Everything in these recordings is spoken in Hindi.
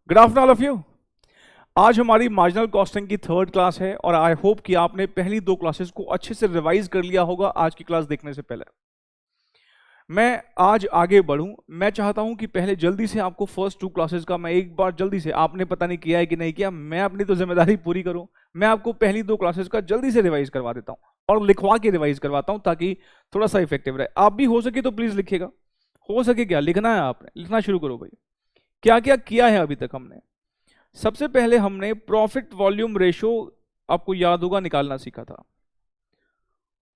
Good afternoon all of you. आज हमारी मार्जिनल कॉस्टिंग की थर्ड क्लास है और आई होप कि आपने पहली दो क्लासेस को अच्छे से रिवाइज कर लिया होगा आज की क्लास देखने से पहले। मैं आज आगे बढ़ूं, मैं चाहता हूं कि पहले जल्दी से आपको फर्स्ट टू क्लासेस का मैं एक बार जल्दी से, आपने पता नहीं किया है कि नहीं किया, मैं अपनी तो जिम्मेदारी पूरी करूं, मैं आपको पहली दो क्लासेस का जल्दी से रिवाइज करवा देता हूं और लिखवा के रिवाइज करवाता हूं ताकि थोड़ा सा इफेक्टिव रहे। आप भी हो सके तो प्लीज लिखिएगा, हो सके क्या लिखना है, आपने लिखना शुरू करो भाई। क्या क्या किया है अभी तक हमने? सबसे पहले हमने प्रॉफिट वॉल्यूम रेशो, आपको याद होगा, निकालना सीखा था।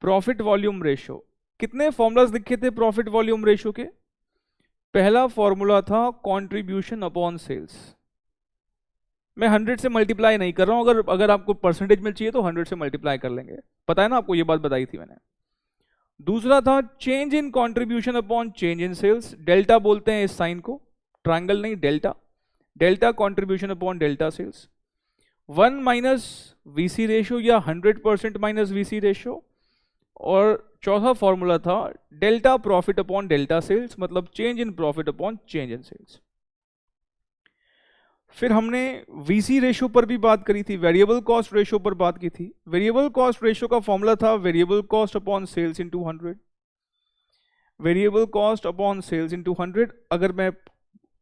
प्रॉफिट वॉल्यूम रेशो, कितने फॉर्मूलाज लिखे थे प्रॉफिट वॉल्यूम रेशो के? पहला फॉर्मूला था कंट्रीब्यूशन अपॉन सेल्स। मैं 100 से मल्टीप्लाई नहीं कर रहा हूं, अगर आपको परसेंटेज में चाहिए तो 100 से मल्टीप्लाई कर लेंगे, पता है ना आपको, ये बात बताई थी मैंने। दूसरा था change in contribution upon change in sales, delta बोलते हैं इस साइन को, ट्रायंगल नहीं delta, delta contribution upon delta sales. 1 minus VC ratio या 100% माइनस वीसी रेशो। और चौथा फॉर्मूला था delta profit upon delta sales, मतलब change in profit upon change in sales. फिर हमने वीसी रेशो पर भी बात करी थी, वेरिएबल कॉस्ट रेशो पर बात की थी। वेरिएबल कॉस्ट रेशो का फॉर्मूला था वेरिएबल कॉस्ट अपॉन सेल्स इन 200, वेरिएबल कॉस्ट अपॉन सेल्स इन 200। अगर मैं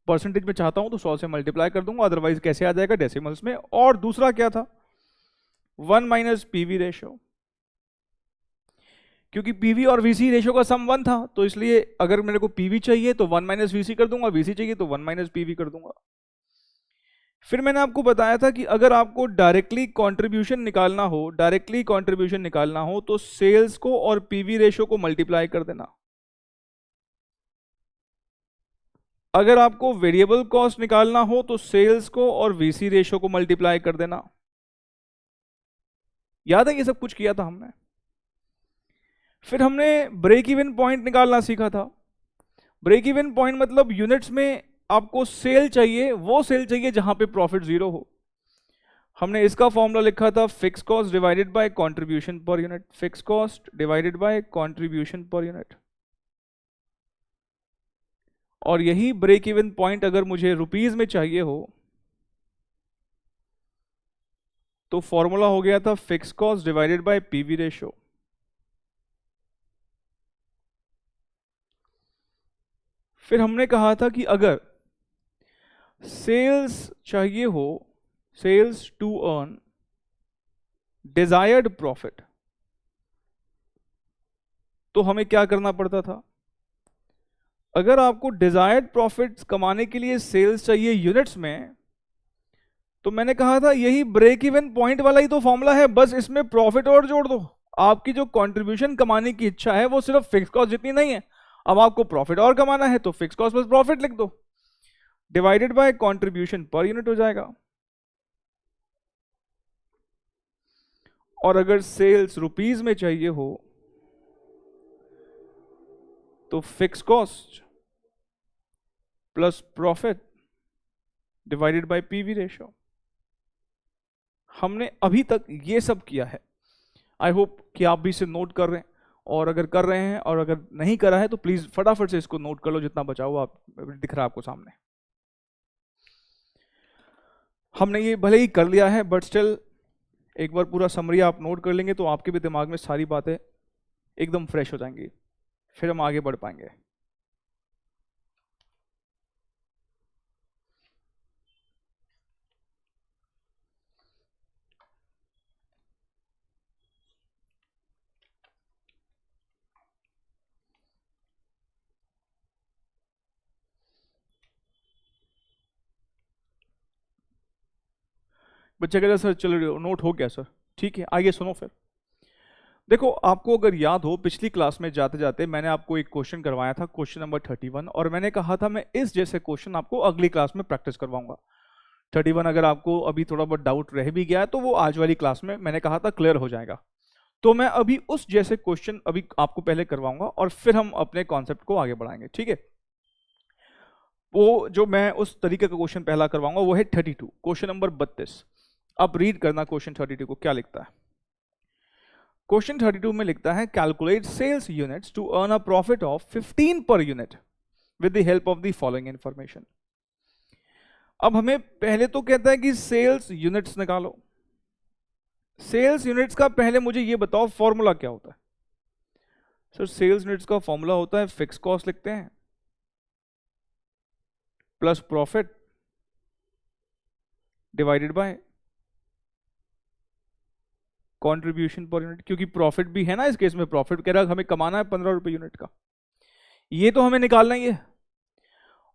परसेंटेज में चाहता हूं तो 100 से मल्टीप्लाई कर दूंगा, अदरवाइज कैसे आ जाएगा, डेसिमल्स में। और दूसरा क्या था? 1 माइनस पीवी रेशो, क्योंकि पीवी और वीसी रेशो का सम 1 था, तो इसलिए अगर मेरे को पीवी चाहिए तो 1 माइनस वीसी कर दूंगा, वीसी चाहिए तो 1 माइनस पीवी कर दूंगा। फिर मैंने आपको बताया था कि अगर आपको डायरेक्टली कंट्रीब्यूशन निकालना हो, डायरेक्टली कंट्रीब्यूशन निकालना हो तो सेल्स को और पीवी रेशो को मल्टीप्लाई कर देना। अगर आपको वेरिएबल कॉस्ट निकालना हो तो सेल्स को और वीसी रेशो को मल्टीप्लाई कर देना। याद है ये सब कुछ किया था हमने। फिर हमने ब्रेक इवन पॉइंट निकालना सीखा था। ब्रेक इवन पॉइंट मतलब यूनिट्स में आपको सेल चाहिए, वो सेल चाहिए जहां पे प्रॉफिट जीरो हो। हमने इसका फॉर्मूला लिखा था fix cost divided by contribution per unit, fix cost divided by contribution per unit. और यही ब्रेक इवन पॉइंट अगर मुझे रुपीस में चाहिए हो तो फॉर्मूला हो गया था fix cost divided by PV ratio. फिर हमने कहा था कि अगर सेल्स चाहिए हो, sales to earn desired profit, तो हमें क्या करना पड़ता था? अगर आपको डिजायर्ड प्रॉफिट कमाने के लिए सेल्स चाहिए यूनिट्स में, तो मैंने कहा था यही ब्रेक इवन पॉइंट वाला ही तो फॉर्मूला है, बस इसमें प्रॉफिट और जोड़ दो। आपकी जो कंट्रीब्यूशन कमाने की इच्छा है वो सिर्फ फिक्स कॉस्ट जितनी नहीं है, अब आपको प्रॉफिट और कमाना है तो फिक्स कॉस्ट प्लस प्रॉफिट लिख दो, divided by contribution per unit हो जाएगा। और अगर सेल्स रुपीस में चाहिए हो तो fix cost plus profit divided by PV ratio. हमने अभी तक ये सब किया है। आई होप कि आप भी इसे नोट कर रहे हैं, और अगर कर रहे हैं और अगर नहीं करा है तो प्लीज फटाफट से इसको नोट कर लो, जितना बचा हुआ आप दिख रहा है आपको सामने। हमने ये भले ही कर लिया है बट स्टिल एक बार पूरा समरी आप नोट कर लेंगे तो आपके भी दिमाग में सारी बातें एकदम फ्रेश हो जाएंगी, फिर हम आगे बढ़ पाएंगे। बच्चे कहते सर चलो नोट हो गया सर, ठीक है आइए सुनो। फिर देखो, आपको अगर याद हो पिछली क्लास में जाते जाते मैंने आपको एक क्वेश्चन करवाया था, क्वेश्चन नंबर 31, और मैंने कहा था मैं इस जैसे क्वेश्चन आपको अगली क्लास में प्रैक्टिस करवाऊंगा। 31 अगर आपको अभी थोड़ा बहुत डाउट रह भी गया तो वो आज वाली क्लास में मैंने कहा था क्लियर हो जाएगा। तो मैं अभी उस जैसे क्वेश्चन अभी आपको पहले करवाऊंगा और फिर हम अपने कॉन्सेप्ट को आगे बढ़ाएंगे, ठीक है। वो जो मैं उस तरीके का क्वेश्चन पहला करवाऊंगा वो है 32, क्वेश्चन नंबर 32। अब रीड करना क्वेश्चन 32 को क्या लिखता है। क्वेश्चन 32 में लिखता है calculate sales units to earn a profit of 15 per unit with the help of the following information. अब हमें पहले तो कहता है कि सेल्स यूनिट्स निकालो। सेल्स यूनिट्स का पहले मुझे ये बताओ फॉर्मूला क्या होता है। सर सेल्स यूनिट्स का फॉर्मूला होता है फिक्स कॉस्ट लिखते हैं plus profit divided by contribution per unit, क्योंकि प्रॉफिट भी है ना इस केस में, प्रॉफिट कह रहा है हमें कमाना है 15 रुपए यूनिट का, ये तो हमें निकालना ही है।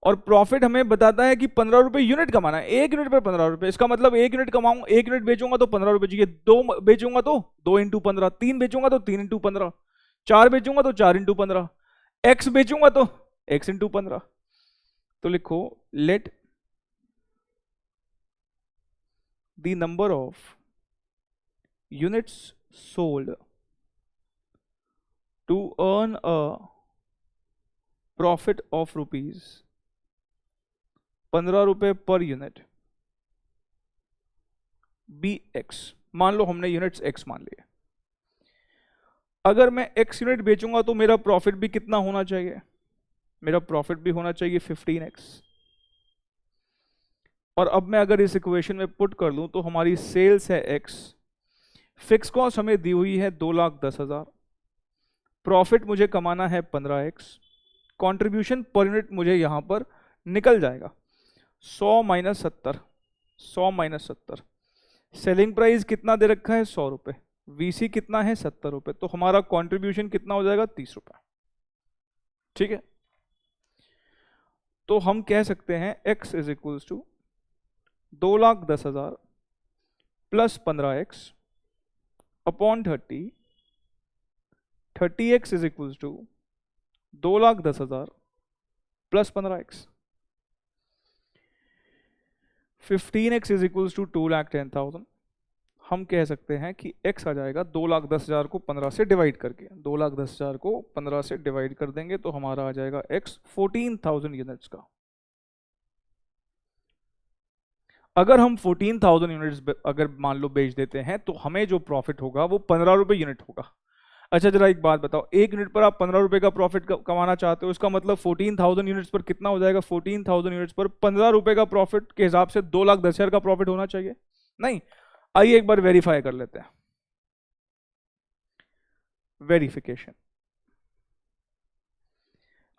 और प्रॉफिट हमें बताता है कि 15 रुपए यूनिट कमाना है, एक यूनिट पर 15 रुपए, इसका मतलब एक यूनिट कमाऊंगा, एक यूनिट बेचूंगा तो 15 रुपए चाहिए, दो बेचूंगा तो 2 इंटू 15, तीन बेचूंगा तो 3 इंटू 15, चार बेचूंगा तो 4 इंटू 15, एक्स बेचूंगा तो एक्स इंटू 15। तो लिखो late the number of units sold to earn a profit of rupees 15 रुपए पर यूनिट बी एक्स। मान लो हमने यूनिट्स एक्स मान लिए। अगर मैं एक्स यूनिट बेचूंगा तो मेरा प्रॉफिट भी कितना होना चाहिए, मेरा प्रॉफिट भी होना चाहिए 15x। और अब मैं अगर इस इक्वेशन में पुट कर लूं तो हमारी सेल्स है x, फिक्स कॉस्ट हमें दी हुई है 2,10,000, प्रॉफिट मुझे कमाना है 15x, कंट्रीब्यूशन पर यूनिट मुझे यहां पर निकल जाएगा 100 माइनस 70, 100 माइनस 70। सेलिंग प्राइस कितना दे रखा है 100 रुपए, वीसी कितना है 70 रुपए, तो हमारा कंट्रीब्यूशन कितना हो जाएगा 30 रुपए। ठीक है, तो हम कह सकते हैं x is equals to 2,10,000 plus 15x upon 30, 30x is equals to 2,10,000 plus 15x, 15x is equals to 2,10,000। हम कह सकते हैं कि x आ जाएगा 2,10,000 को 15 से डिवाइड करके, 2,10,000 को 15 से डिवाइड कर देंगे तो हमारा आ जाएगा x 14,000 यूनिट्स का। अगर हम 14,000 यूनिट्स अगर मान लो बेच देते हैं तो हमें जो प्रॉफिट होगा वो 15 रुपए यूनिट होगा। अच्छा जरा एक बात बताओ, एक यूनिट पर आप 15 रुपए का प्रॉफिट कमाना चाहते हो, इसका मतलब 14,000 यूनिट्स पर कितना हो जाएगा, 14,000 यूनिट्स पर 15 रुपए का प्रॉफिट के हिसाब से 2,10,000 का प्रॉफिट होना चाहिए नहीं। आइए एक बार वेरीफाई कर लेते हैं, वेरिफिकेशन।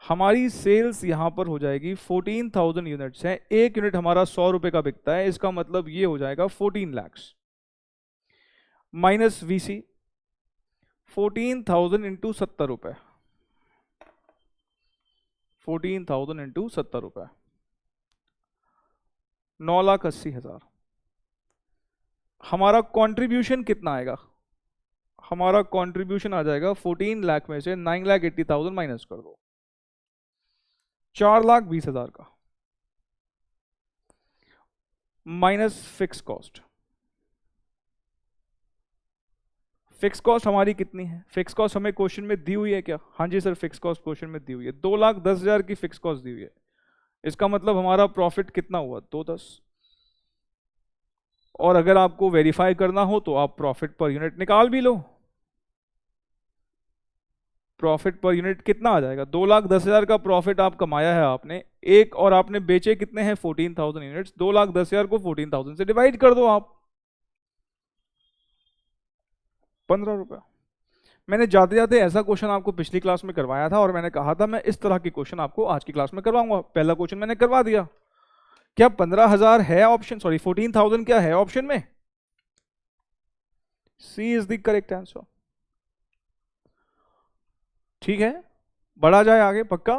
हमारी सेल्स यहां पर हो जाएगी 14,000 यूनिट्स है, एक यूनिट हमारा 100 रुपए का बिकता है, इसका मतलब ये हो जाएगा 14 लाख माइनस वीसी 14,000 इंटू 70 रुपए, 14,000 इंटू 70 रुपए 9,80,000। हमारा कंट्रीब्यूशन कितना आएगा, हमारा कंट्रीब्यूशन आ जाएगा 14 लाख में से 9,80,000 माइनस कर दो, 4,20,000 का minus fix cost. Fix cost हमारी कितनी है, फिक्स कॉस्ट हमें क्वेश्चन में दी हुई है क्या, हाँ जी सर फिक्स कॉस्ट क्वेश्चन में दी हुई है, 2,10,000 की फिक्स कॉस्ट दी हुई है, इसका मतलब हमारा प्रॉफिट कितना हुआ 210। और अगर आपको वेरीफाई करना हो तो आप प्रॉफिट पर यूनिट निकाल भी लो, प्रॉफिट पर यूनिट कितना आ जाएगा, 2,10,000 का प्रॉफिट आप कमाया है आपने एक, और आपने बेचे कितने हैं 14,000 यूनिट्स, 2,10,000 को 14,000 से डिवाइड कर दो आप, 15 रुपए। मैंने जाते जाते ऐसा क्वेश्चन आपको पिछली क्लास में करवाया था और मैंने कहा था मैं इस तरह की क्वेश्चन आपको आज की क्लास में करवाऊंगा, पहला क्वेश्चन मैंने करवा दिया। क्या 15,000 है ऑप्शन, सॉरी 14,000 क्या है ऑप्शन में, सी इज द करेक्ट आंसर। ठीक है, बढ़ा जाए आगे पक्का।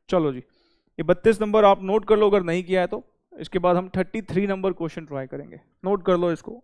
चलो जी, ये 32 नंबर आप नोट कर लो अगर नहीं किया है तो, इसके बाद हम 33 नंबर क्वेश्चन ट्राई करेंगे, नोट कर लो इसको।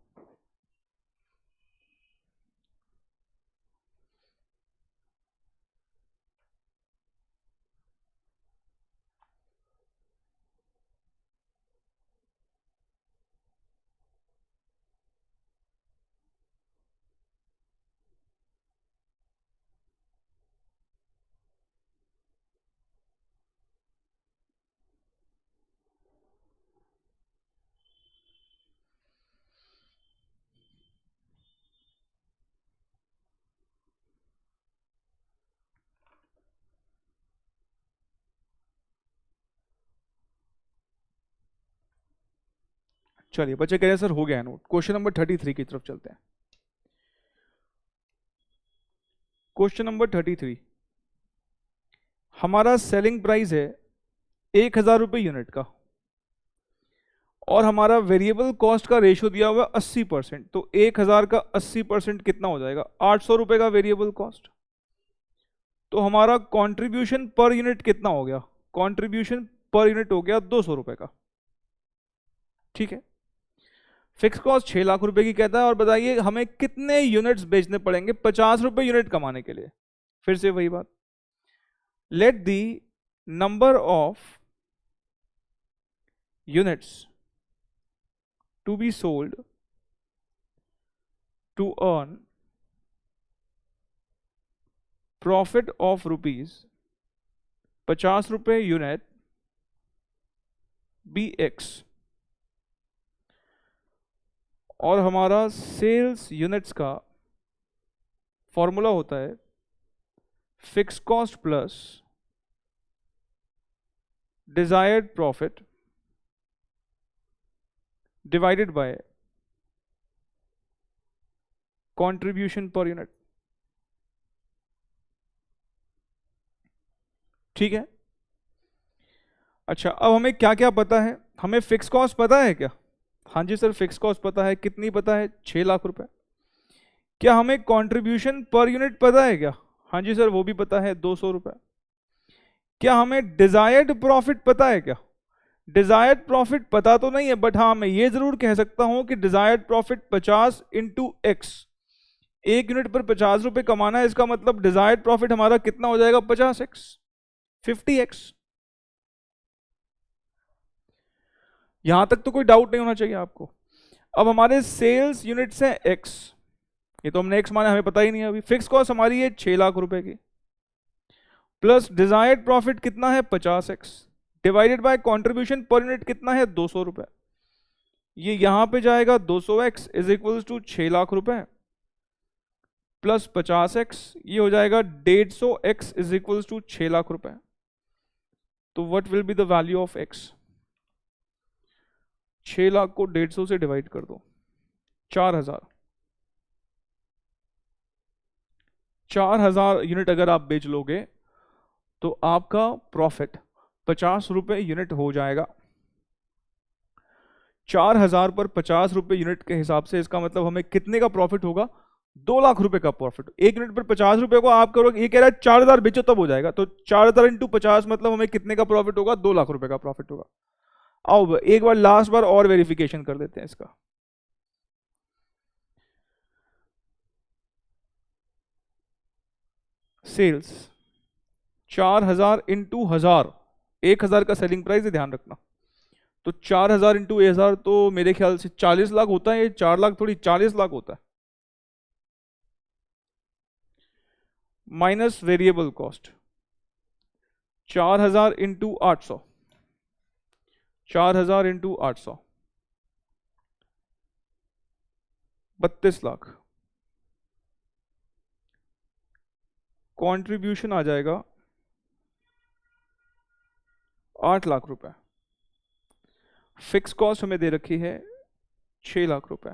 चलिए बच्चे कह रहे हैं सर हो गया है नोट। क्वेश्चन नंबर 33 की तरफ चलते हैं। क्वेश्चन नंबर 33, हमारा सेलिंग प्राइस है 1000 रुपये यूनिट का और हमारा वेरिएबल कॉस्ट का रेशियो दिया हुआ 80%। तो 1000 का 80% कितना हो जाएगा? 800 रुपये का वेरिएबल कॉस्ट। तो हमारा कंट्रीब्यूशन पर यूनिट कितना हो गया? कंट्रीब्यूशन पर यूनिट हो गया 200 रुपये का। ठीक है, फिक्स कॉस्ट 6 लाख रुपए की कहता है और बताइए हमें कितने यूनिट्स बेचने पड़ेंगे 50 रुपए यूनिट कमाने के लिए। फिर से वही बात, let the number of units to be sold to earn profit of ₹50 unit be x, और हमारा सेल्स यूनिट्स का फॉर्मूला होता है fix cost plus desired profit divided by contribution per unit. ठीक है, अच्छा अब हमें क्या क्या पता है? हमें फिक्स कॉस्ट पता है क्या? हाँ जी सर, फिक्स कॉस्ट पता है। कितनी पता है? 6 लाख रुपए। क्या हमें कंट्रीब्यूशन पर यूनिट पता है क्या? हाँ जी सर, वो भी पता है, 200 रुपए। क्या हमें डिजायर्ड प्रॉफिट पता है क्या? डिजायर्ड प्रॉफिट पता तो नहीं है, बट हाँ मैं ये जरूर कह सकता हूं कि desired profit 50 into x, 1 unit पर 50 रुपए कमाना है, इसका मतलब डिजायर्ड प्रॉफिट हमारा कितना हो जाएगा? 50x, 50x। यहां तक तो कोई डाउट नहीं होना चाहिए आपको। अब हमारे सेल्स यूनिट्स हैं x, ये तो हमने x माने, हमें पता ही नहीं है अभी। फिक्स कॉस्ट हमारी है 6 लाख रुपए की, प्लस डिजायर्ड प्रॉफिट कितना है? 50x, divided by contribution per unit कितना है? 200 रुपए। ये यहां पे जाएगा 200x is equal to 6 lakh रुपए प्लस 50x, ये हो जाएगा 150x is equal to 6 lakh रुपए। तो what will be the value of x? 6 lakh को 150 से डिवाइड कर दो, 4000। 4000 यूनिट अगर आप बेच लोगे तो आपका प्रॉफिट 50 रुपए यूनिट हो जाएगा। 4000 पर 50 रुपए यूनिट के हिसाब से इसका मतलब हमें कितने का प्रॉफिट होगा? 2 लाख रुपए का प्रॉफिट। 1 यूनिट पर 50 रुपए को आप करोगे, ये कह रहा है 4000 बेचो तब हो जाएगा, तो 4000 इंटू 50 मतलब हमें कितने का प्रॉफिट होगा? 2 लाख रुपए का प्रॉफिट होगा। आओ एक बार लास्ट बार और वेरिफिकेशन कर देते हैं इसका। सेल्स 4000 इंटू 1000, 1000 का सेलिंग प्राइस है, ध्यान रखना। तो 4000 इंटू 1000 तो मेरे ख्याल से 40 लाख होता है। ये 4 लाख थोड़ी, 40 लाख होता है। Minus variable cost 4000 into 800, 4000 into 800 32 lakh. Contribution आ जाएगा 8 लाख रुपए। फिक्स कॉस्ट हमें दे रखी है 6 लाख रुपए।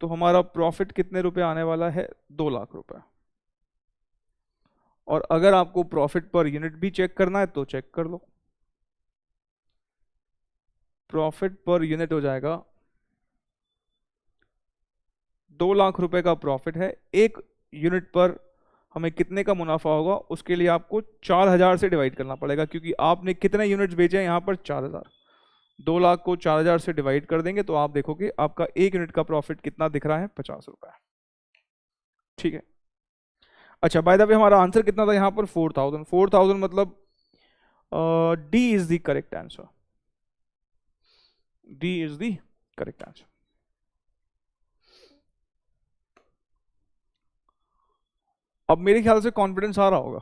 तो हमारा प्रॉफिट कितने रुपए आने वाला है? 2 लाख रुपए। और अगर आपको प्रॉफिट पर यूनिट भी चेक करना है तो चेक कर लो। प्रॉफिट पर यूनिट हो जाएगा 2 लाख रुपए का प्रॉफिट है। 1 यूनिट पर हमें कितने का मुनाफा होगा? उसके लिए आपको 4000 से डिवाइड करना पड़ेगा, क्योंकि आपने कितने यूनिट्स बेचे हैं? यहां पर 4000। 2 लाख को 4000 से डिवाइड कर देंगे तो आप देखोगे आपका 1 यूनिट का प्रॉफिट कितना दिख रहा है? 50 रुपए। ठीक है, अच्छा बाय द वे हमारा आंसर कितना था यहां पर? 4000। 4000 मतलब D is the correct answer. D is the correct answer. अब मेरे ख्याल से कॉन्फिडेंस आ रहा होगा।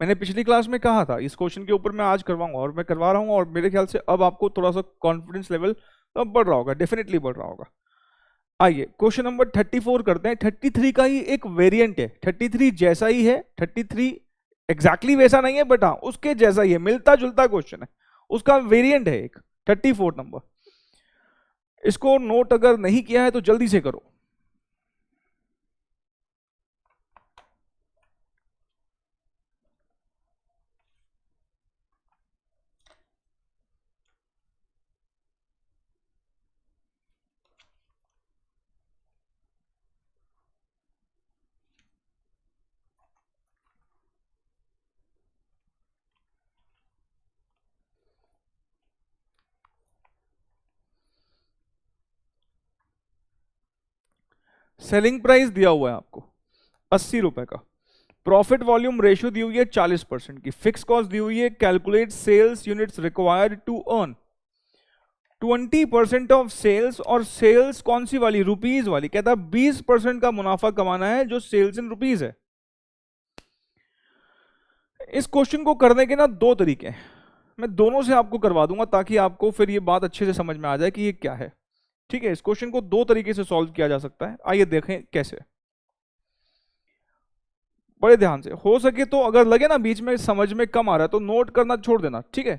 मैंने पिछली क्लास में कहा था इस क्वेश्चन के ऊपर मैं आज करवाऊंगा, और मैं करवा रहा हूं, और मेरे ख्याल से अब आपको थोड़ा सा कॉन्फिडेंस लेवल अब बढ़ रहा होगा, डेफिनेटली बढ़ रहा होगा। आइए क्वेश्चन नंबर 34 करते हैं। 33 का ही एक वेरिएंट है, 33 जैसा ही है। 33 एग्जैक्टली वैसा नहीं है, बट हाँ उसके जैसा ही है, मिलता जुलता क्वेश्चन है, उसका वेरिएंट है एक 34 नंबर। इसको नोट अगर नहीं किया है तो जल्दी से करो। सेलिंग प्राइस दिया हुआ है आपको 80 रुपए का, प्रॉफिट वॉल्यूम रेशियो दी हुई है 40% की, फिक्स कॉस्ट दी हुई है, calculate sales units required to earn 20% of sales, और सेल्स कौन सी वाली, रुपीज वाली। कहता है 20% का मुनाफा कमाना है जो सेल्स इन रुपीज है। इस क्वेश्चन को करने के ना दो तरीके हैं, मैं दोनों से आपको करवा दूंगा ताकि आपको फिर ये बात अच्छे से समझ में आ जाए कि ये क्या है। ठीक है, इस क्वेश्चन को दो तरीके से सॉल्व किया जा सकता है, आइए देखें कैसे। बड़े ध्यान से, हो सके तो अगर लगे ना बीच में समझ में कम आ रहा है तो नोट करना छोड़ देना, ठीक है,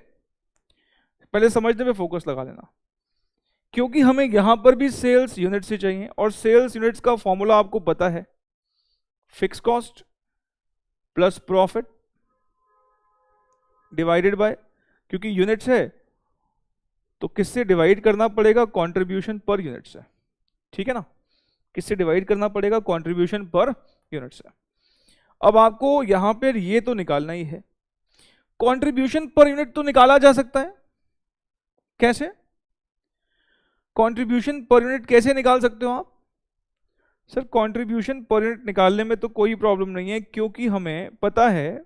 पहले समझने पे फोकस लगा लेना, क्योंकि हमें यहां पर भी सेल्स यूनिट से चाहिए, और सेल्स यूनिट्स का फॉर्मूला आपको पता है, fix cost plus profit divided bye, क्योंकि यूनिट्स है तो किससे डिवाइड करना पड़ेगा, कंट्रीब्यूशन पर यूनिट से। ठीक है ना, किससे डिवाइड करना पड़ेगा, कंट्रीब्यूशन पर यूनिट से। अब आपको यहां पर ये तो निकालना ही है, कंट्रीब्यूशन पर यूनिट तो निकाला जा सकता है, कैसे, कंट्रीब्यूशन पर यूनिट कैसे निकाल सकते हो आप, सर कंट्रीब्यूशन पर यूनिट निकालने में तो कोई प्रॉब्लम नहीं है, क्योंकि हमें पता है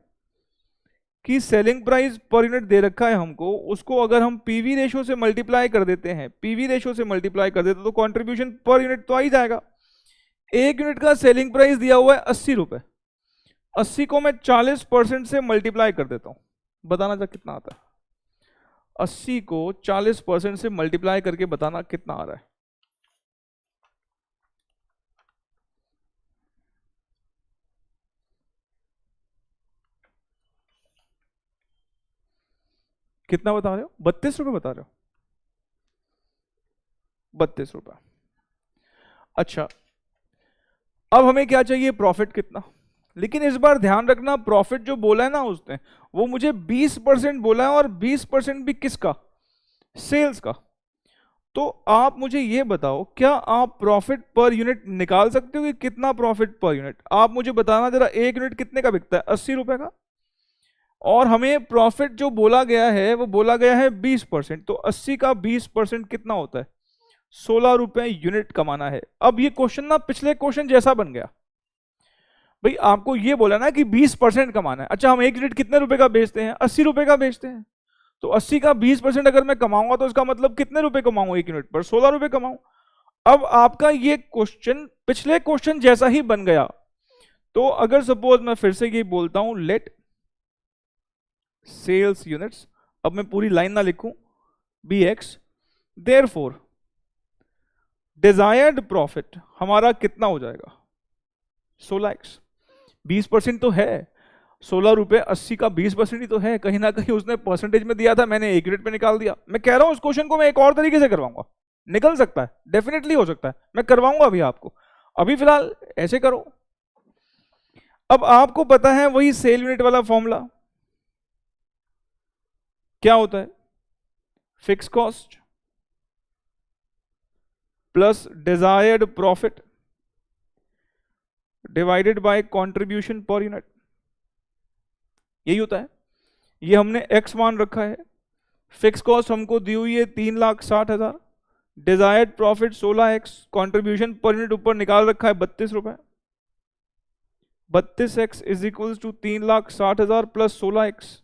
कि सेलिंग प्राइस पर यूनिट दे रखा है हमको, उसको अगर हम पीवी रेशो से मल्टीप्लाई कर देते हैं, पीवी रेशो से मल्टीप्लाई कर देते तो कंट्रीब्यूशन पर यूनिट तो आ ही जाएगा। एक यूनिट का सेलिंग प्राइस दिया हुआ है 80 रुपए, 80 को मैं 40% से मल्टीप्लाई कर देता हूं, बताना जा कितना आता है, 80 को 40% से मल्टीप्लाई करके बताना कितना आ रहा है। कितना बता रहे हो, 32 रुपए बता रहे हो, 32 रुपए। अच्छा, अब हमें क्या चाहिए, प्रॉफिट कितना, लेकिन इस बार ध्यान रखना प्रॉफिट जो बोला है ना उसने, वो मुझे 20% बोला है, और 20% भी किसका, सेल्स का। तो आप मुझे ये बताओ, क्या आप प्रॉफिट पर यूनिट निकाल सकते हो कि कितना प्रॉफिट पर यूनिट, आप मुझे बताना जरा, एक यूनिट कितने का बिकता है, 80 रुपए का, और हमें प्रॉफिट जो बोला गया है वो बोला गया है 20%, तो 80 का 20% कितना होता है, 16 रुपए यूनिट कमाना है। अब ये क्वेश्चन ना पिछले क्वेश्चन जैसा बन गया, भाई आपको ये बोला ना कि 20% कमाना है, अच्छा हम एक यूनिट कितने रुपए का बेचते हैं, 80 रुपए का बेचते हैं, तो 80 का 20% अगर मैं कमाऊंगा तो इसका मतलब कितने रुपए कमाऊंगा, एक यूनिट पर 16 रुपए कमाऊं। अब आपका ये क्वेश्चन पिछले क्वेश्चन जैसा ही बन गया, तो अगर सपोज मैं फिर से ये बोलता हूं, लेट सेल्स यूनिट्स, अब मैं पूरी लाइन ना लिखूं, be x, therefore desired profit हमारा कितना हो जाएगा, 16x, 20% तो है, 16 रुपए 80 का 20% ही तो है, कहीं ना कहीं उसने परसेंटेज में दिया था, मैंने एक यूनिट पे निकाल दिया। मैं कह रहा हूं उस क्वेश्चन को मैं एक और तरीके से करवाऊंगा, निकल सकता है, डेफिनेटली हो सकता है, मैं करवाऊंगा अभी आपको, अभी फिलहाल ऐसे करो। अब आपको पता है वही सेल यूनिट वाला फॉर्मूला क्या होता है, fix cost plus desired profit divided by contribution per unit, यही होता है। ये हमने x मान रखा है, फिक्स कॉस्ट हमको दी हुई है 3,60,000, desired profit 16x, contribution per unit ऊपर निकाल रखा है 32 रुपए, 32x is equal to 3,60,000 plus 16x,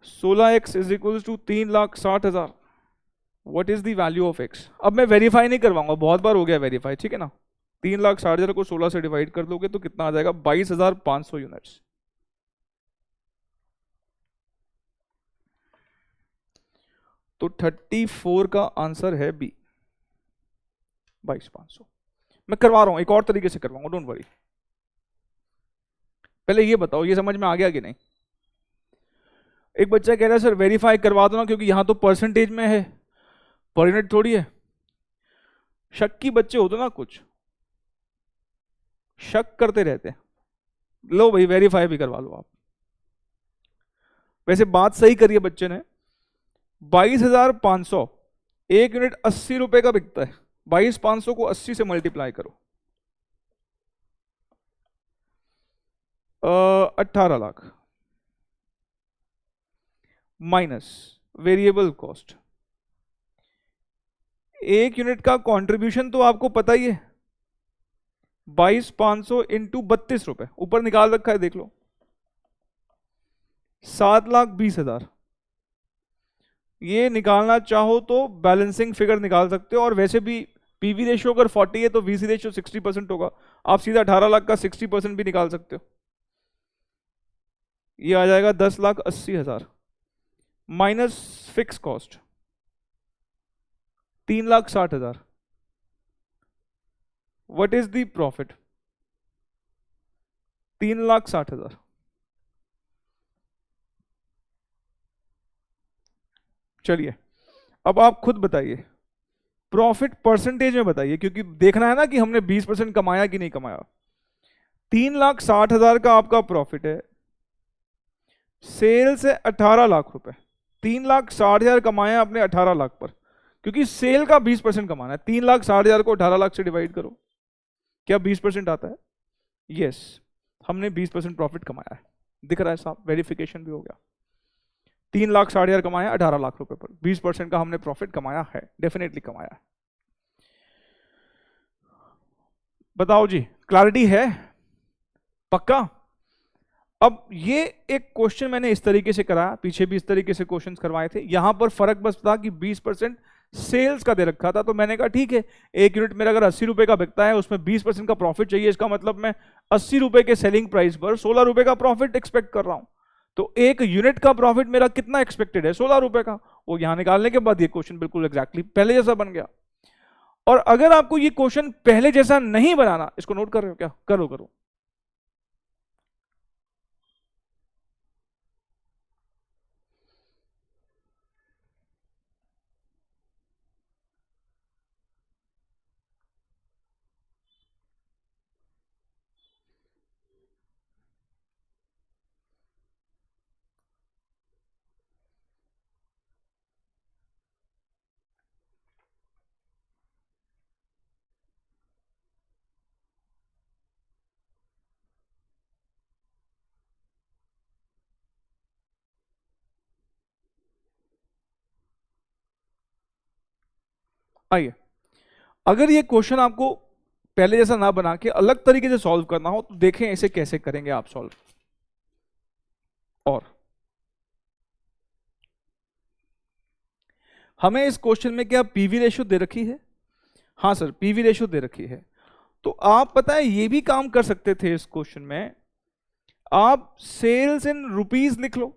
16x is equal to 3,60,000, what is the value of x। अब मैं वेरीफाई नहीं करवाऊंगा, बहुत बार हो गया वेरीफाई, ठीक है ना, 3,60,000 को 16 से डिवाइड कर दोगे तो कितना आ जाएगा, 22,500 यूनिट्स। तो 34 का आंसर है बी, 22,500। मैं करवा रहा हूं, एक और तरीके से करवाऊंगा, डोंट वरी। पहले ये बताओ, ये समझ में आ गया कि नहीं। एक बच्चा कह रहा है सर वेरीफाई करवा दो ना, क्योंकि यहां तो परसेंटेज में है, पर यूनिट थोड़ी है। शक की बच्चे हो तो ना, कुछ शक करते रहते हैं। लो भाई वेरीफाई भी करवा लो आप। वैसे बात सही करिए बच्चे ने। 22,500, एक यूनिट 80 रुपए का बिकता है। 22,500 को 80 से मल्टीप्लाई करो, 18 लाख माइनस वेरिएबल कॉस्ट। एक यूनिट का कंट्रीब्यूशन तो आपको पता ही है, 22,500 इंटू 32 रुपए ऊपर निकाल रखा है, देख लो, 7,20,000। ये निकालना चाहो तो बैलेंसिंग फिगर निकाल सकते हो, और वैसे भी पीवी रेशियो अगर 40 है तो वीसी रेशियो 60% होगा। आप सीधा 18 लाख का 60% भी निकाल सकते हो। ये आ जाएगा 10,80,000 minus fix cost 3,60,000। What is the profit? 3,60,000। चलिए अब आप खुद बताइए, प्रॉफिट परसेंटेज में बताइए, क्योंकि देखना है ना कि हमने 20% कमाया कि नहीं कमाया। 3,60,000 का आपका प्रॉफिट है, सेल से 18 लाख रुपए। 3,60,000 कमाया आपने 18 लाख पर, क्योंकि सेल का 20% कमाना है। 3,60,000 को 18 लाख से डिवाइड करो, क्या 20% आता है? यस, हमने 20% प्रॉफिट कमाया है। दिख रहा है साहब, वेरिफिकेशन भी हो गया। 3,60,000 कमाया 18 लाख रुपए पर, 20% का हमने प्रॉफिट कमाया है, डेफिनेटली कमाया है। बताओ जी, क्लैरिटी है? पक्का? अब ये एक क्वेश्चन मैंने इस तरीके से कराया, पीछे भी इस तरीके से क्वेश्चंस करवाए थे। यहां पर फर्क बस था कि 20% सेल्स का दे रखा था, तो मैंने कहा ठीक है, एक यूनिट मेरा अगर 80 रुपए का बिकता है, उसमें 20% का प्रॉफिट चाहिए, इसका मतलब मैं 80 रुपए के सेलिंग प्राइस पर 16 रुपए का प्रॉफिट एक्सपेक्ट कर रहा हूं। तो एक यूनिट का प्रॉफिट मेरा कितना एक्सपेक्टेड है? 16 रुपए का। वो यहां निकालने के बाद ये क्वेश्चन बिल्कुल एग्जैक्टली पहले जैसा बन गया। और अगर आपको ये क्वेश्चन पहले जैसा नहीं बनाना, इसको नोट कर रहे हो क्या? करो करो। आइए, अगर ये क्वेश्चन आपको पहले जैसा ना बना के अलग तरीके से सॉल्व करना हो, तो देखें इसे कैसे करेंगे आप सॉल्व। और हमें इस क्वेश्चन में क्या पीवी रेशियो दे रखी है? हाँ सर, पीवी रेशियो दे रखी है। तो आप पता है ये भी काम कर सकते थे इस क्वेश्चन में, आप सेल्स इन रुपीज लिख लो।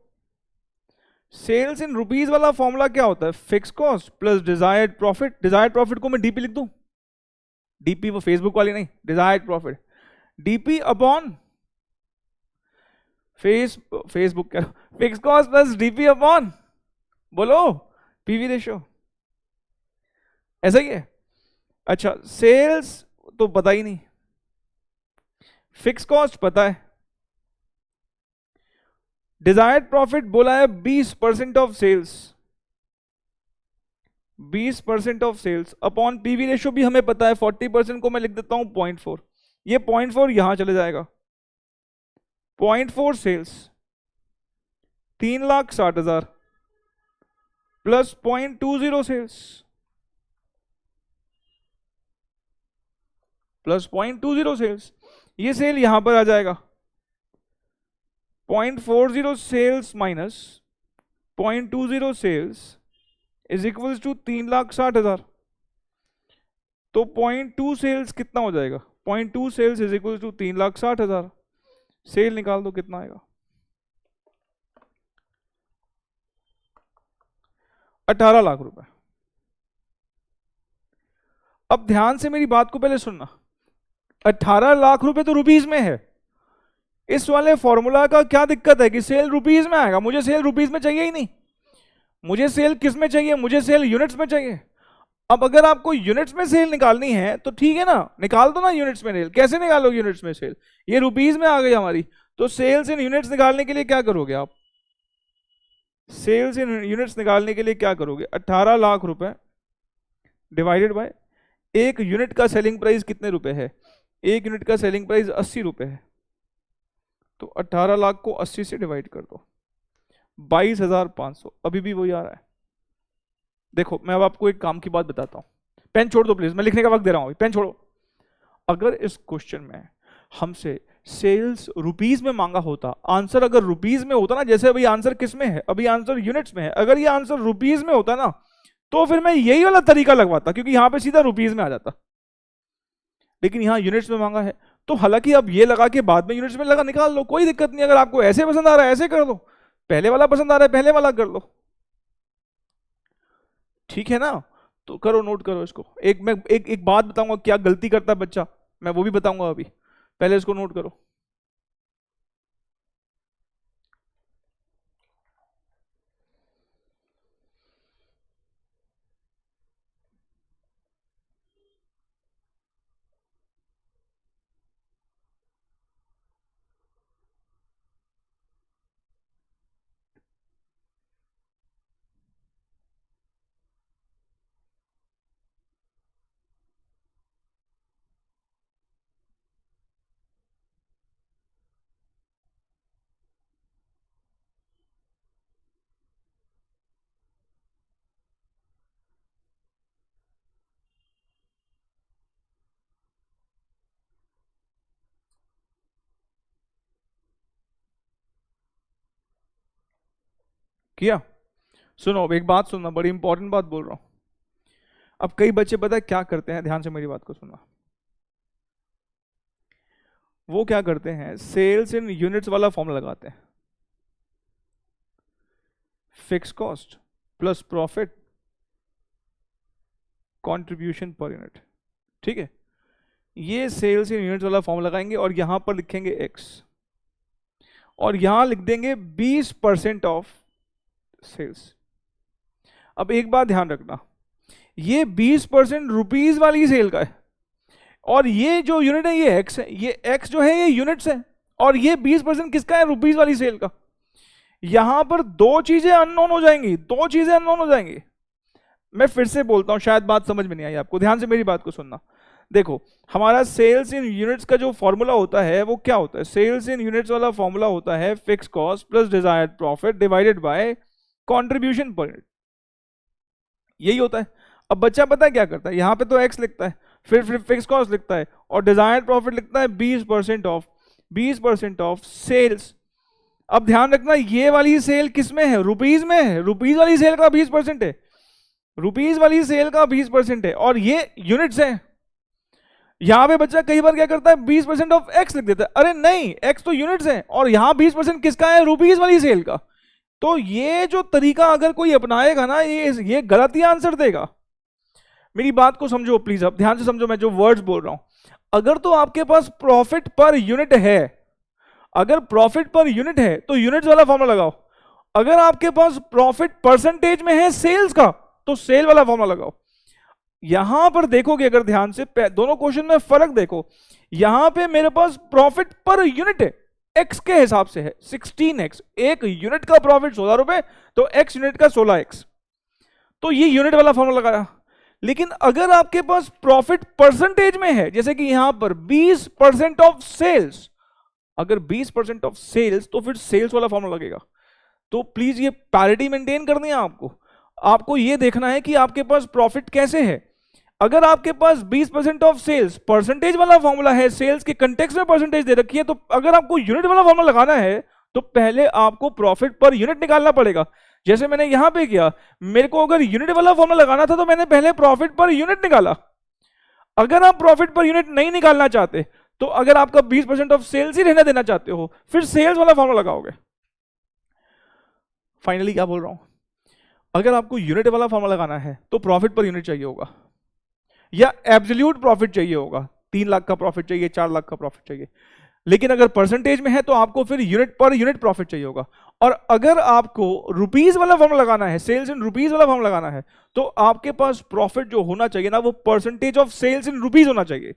सेल्स इन रुपीज वाला फॉर्मूला क्या होता है? Fix cost plus desired profit. Desired profit को मैं डीपी लिख दूं, डीपी वो फेसबुक वाली नहीं, desired profit DP upon Facebook क्या, fix cost plus DP upon, बोलो, पीवी रेशियो। ऐसा ही है। अच्छा, सेल्स तो पता ही नहीं, फिक्स कॉस्ट पता है, डिजायर्ड प्रॉफिट बोला है 20% of sales, 20% of sales upon PV ratio भी हमें पता है 40% को मैं लिख देता हूं 0.4। ये 0.4 यहां चले जाएगा, 0.4 sales 3,60,000 plus 0.20 sales plus 0.20 sales, ये सेल यहां पर आ जाएगा। 0.40 sales minus 0.20 sales is equals to 3,60,000। तो 0.2 सेल्स कितना हो जाएगा? 0.2 sales is equals to 3,60,000। Sale निकाल दो कितना आएगा? 18 लाख रुपए। अब ध्यान से मेरी बात को पहले सुनना, 18 लाख रुपए तो रुपीज में है। इस वाले फॉर्मूला का क्या दिक्कत है कि सेल रुपीज में आएगा, मुझे सेल रुपीज में चाहिए ही नहीं। मुझे सेल किस में चाहिए? मुझे सेल यूनिट्स में चाहिए। अब अगर आपको यूनिट्स में सेल निकालनी है तो ठीक है ना, निकाल दो ना यूनिट्स में सेल। कैसे निकालोगे यूनिट्स में सेल? ये रुपीज में आ गई हमारी, तो सेल्स इन यूनिट्स निकालने के लिए क्या करोगे आप? सेल्स इन यूनिट्स निकालने के लिए क्या करोगे? 18 लाख रुपए डिवाइडेड बाय एक यूनिट का सेलिंग प्राइस कितने रुपए है? एक यूनिट का सेलिंग प्राइस 80 रुपए है, तो 18 लाख को 80 से डिवाइड कर दो, 22,500। अभी भी वही आ रहा है। देखो मैं अब आपको एक काम की बात बताता हूं, पेन छोड़ दो प्लीज, मैं लिखने का वक्त दे रहा हूं, पेन छोड़ो। अगर इस क्वेश्चन में हमसे सेल्स रुपीज में मांगा होता, आंसर अगर रुपीज में होता ना, जैसे अभी आंसर किस में है? अभी आंसर यूनिट्स में है। अगर ये आंसर रुपीज में होता ना, तो फिर मैं यही वाला तरीका लगवाता, क्योंकि यहां पे सीधा रुपीज में आ जाता। लेकिन यहां यूनिट्स में मांगा है, तो हालांकि अब ये लगा के बाद में यूनिट्स में लगा निकाल लो, कोई दिक्कत नहीं। अगर आपको ऐसे पसंद आ रहा है ऐसे कर लो, पहले वाला पसंद आ रहा है पहले वाला कर लो, ठीक है ना? तो करो, नोट करो इसको। मैं एक बात बताऊंगा क्या गलती करता है बच्चा, मैं वो भी बताऊंगा अभी, पहले इसको नोट करो। किया? सुनो, अब एक बात सुनना, बड़ी इंपॉर्टेंट बात बोल रहा हूं। अब कई बच्चे पता है क्या करते हैं, ध्यान से मेरी बात को सुनना। वो क्या करते हैं, सेल्स इन यूनिट्स वाला फॉर्मूला लगाते हैं, fix cost plus profit contribution per unit, ठीक है? ये सेल्स इन यूनिट्स वाला फॉर्मूला लगाएंगे और यहां पर लिखेंगे एक्स, और यहां लिख देंगे 20% ऑफ सेल्स। अब एक बात ध्यान रखना, ये 20% रुपीज वाली सेल का है, और ये जो यूनिट है ये एक्स है, ये एक्स जो है ये यूनिट्स है, और ये 20% किसका है? रुपीज वाली सेल का। यहां पर दो चीजें अननोन हो जाएंगी, दो चीजें अननोन हो जाएंगी। मैं फिर से बोलता हूं, शायद बात समझ में नहीं आई आपको, ध्यान से मेरी बात को सुनना। देखो, हमारा सेल्स इन यूनिट्स का जो फॉर्मूला होता है वो क्या होता है? सेल्स इन यूनिट्स वाला फॉर्मूला होता है fix cost plus desired profit divided by contribution per unit, यही होता है। अब बच्चा पता है क्या करता है, यहां पे तो एक्स लिखता है, फिर फिक्स कॉस्ट लिखता है, और डिजायर्ड प्रॉफिट लिखता है 20% ऑफ सेल्स। अब ध्यान रखना, ये वाली सेल किस में है? रुपीज में है, रुपीज वाली सेल का 20% है, रुपीज वाली सेल का 20% है, और ये यूनिट्स है। यहां पे बच्चा कई बार क्या करता है, 20% ऑफ एक्स लिख देता है। अरे नहीं, एक्स तो यूनिट्स है, और यहां 20% किसका है? रुपीज वाली सेल का। तो ये जो तरीका अगर कोई अपनाएगा ना, ये गलत ही आंसर देगा। मेरी बात को समझो प्लीज, अब ध्यान से समझो मैं जो वर्ड्स बोल रहा हूं। अगर तो आपके पास प्रॉफिट पर यूनिट है, अगर प्रॉफिट पर यूनिट है तो यूनिट्स वाला फॉर्मूला लगाओ। अगर आपके पास प्रॉफिट परसेंटेज में है सेल्स का, तो सेल वाला फॉर्मूला लगाओ। यहां पर देखोगे अगर ध्यान से, दोनों क्वेश्चन में फर्क देखो। यहां पे मेरे पास प्रॉफिट पर यूनिट है, एक्स के हिसाब से है 16x, एक यूनिट का प्रॉफिट 16 रुपए, तो एक्स यूनिट का 16x, तो ये यूनिट वाला फॉर्मूला लगाया। लेकिन अगर आपके पास प्रॉफिट परसेंटेज में है, जैसे कि यहां पर 20% ऑफ सेल्स, अगर 20% ऑफ सेल्स, तो फिर सेल्स वाला फॉर्मूला लगेगा। तो प्लीज ये पैरिटी मेंटेन करनी है आपको। आपको ये देखना है कि आपके पास प्रॉफिट कैसे है। अगर आपके पास 20% ऑफ सेल्स, परसेंटेज वाला फॉर्मूला है, सेल्स के कंटेक्स्ट में परसेंटेज दे रखी है, तो अगर आपको यूनिट वाला फॉर्मूला लगाना है तो पहले आपको प्रॉफिट पर यूनिट निकालना पड़ेगा। जैसे मैंने यहां पे किया, मेरे को अगर यूनिट वाला फॉर्मूला लगाना था तो मैंने पहले प्रॉफिट पर यूनिट निकाला। अगर आप प्रॉफिट पर यूनिट नहीं निकालना चाहते, तो अगर आपका 20% ऑफ सेल्स ही रहने देना चाहते हो, फिर सेल्स वाला फॉर्मूला लगाओगे। फाइनली क्या बोल रहा हूं, अगर आपको यूनिट वाला फॉर्मूला लगाना है तो प्रॉफिट पर यूनिट चाहिए होगा, या एब्सोल्यूट प्रॉफिट चाहिए होगा, 3 लाख का प्रॉफिट चाहिए, 4 लाख का प्रॉफिट चाहिए। लेकिन अगर परसेंटेज में है तो आपको फिर यूनिट पर यूनिट प्रॉफिट चाहिए होगा। और अगर आपको रुपीज वाला फॉर्मूला लगाना है, सेल्स इन रुपीज वाला फॉर्मूला लगाना है, तो आपके पास प्रॉफिट जो होना चाहिए ना, वो percentage of sales in rupees होना चाहिए,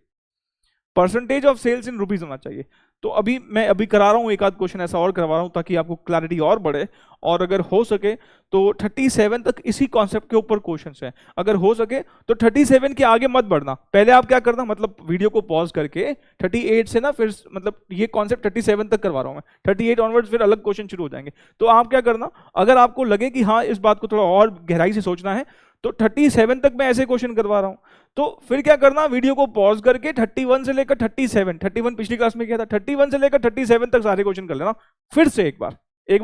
percentage of sales in rupees होना चाहिए। तो मैं अभी करा रहा हूं, एक आध क्वेश्चन ऐसा और करवा रहा हूं ताकि आपको क्लैरिटी और बढ़े, और अगर हो सके तो 37 तक इसी कॉन्सेप्ट के ऊपर क्वेश्चंस हैं। अगर हो सके तो 37 के आगे मत बढ़ना, पहले आप क्या करना, मतलब वीडियो को पॉज करके 38 से ना, फिर मतलब ये कॉन्सेप्ट 37 तक करवा रहा हूं मैं, 38 ऑनवर्ड्स फिर अलग क्वेश्चन शुरू हो जाएंगे। तो आप क्या करना, अगर आपको लगे कि हाँ इस बात को थोड़ा और गहराई से सोचना है, तो 37 तक मैं ऐसे क्वेश्चन करवा रहा हूं, तो फिर क्या करना, वीडियो को पॉज करके 31 से लेकर 31 पिछली क्लास में किया था, 31 से लेकर 37 तक सारे क्वेश्चन कर लेना, फिर से एक बार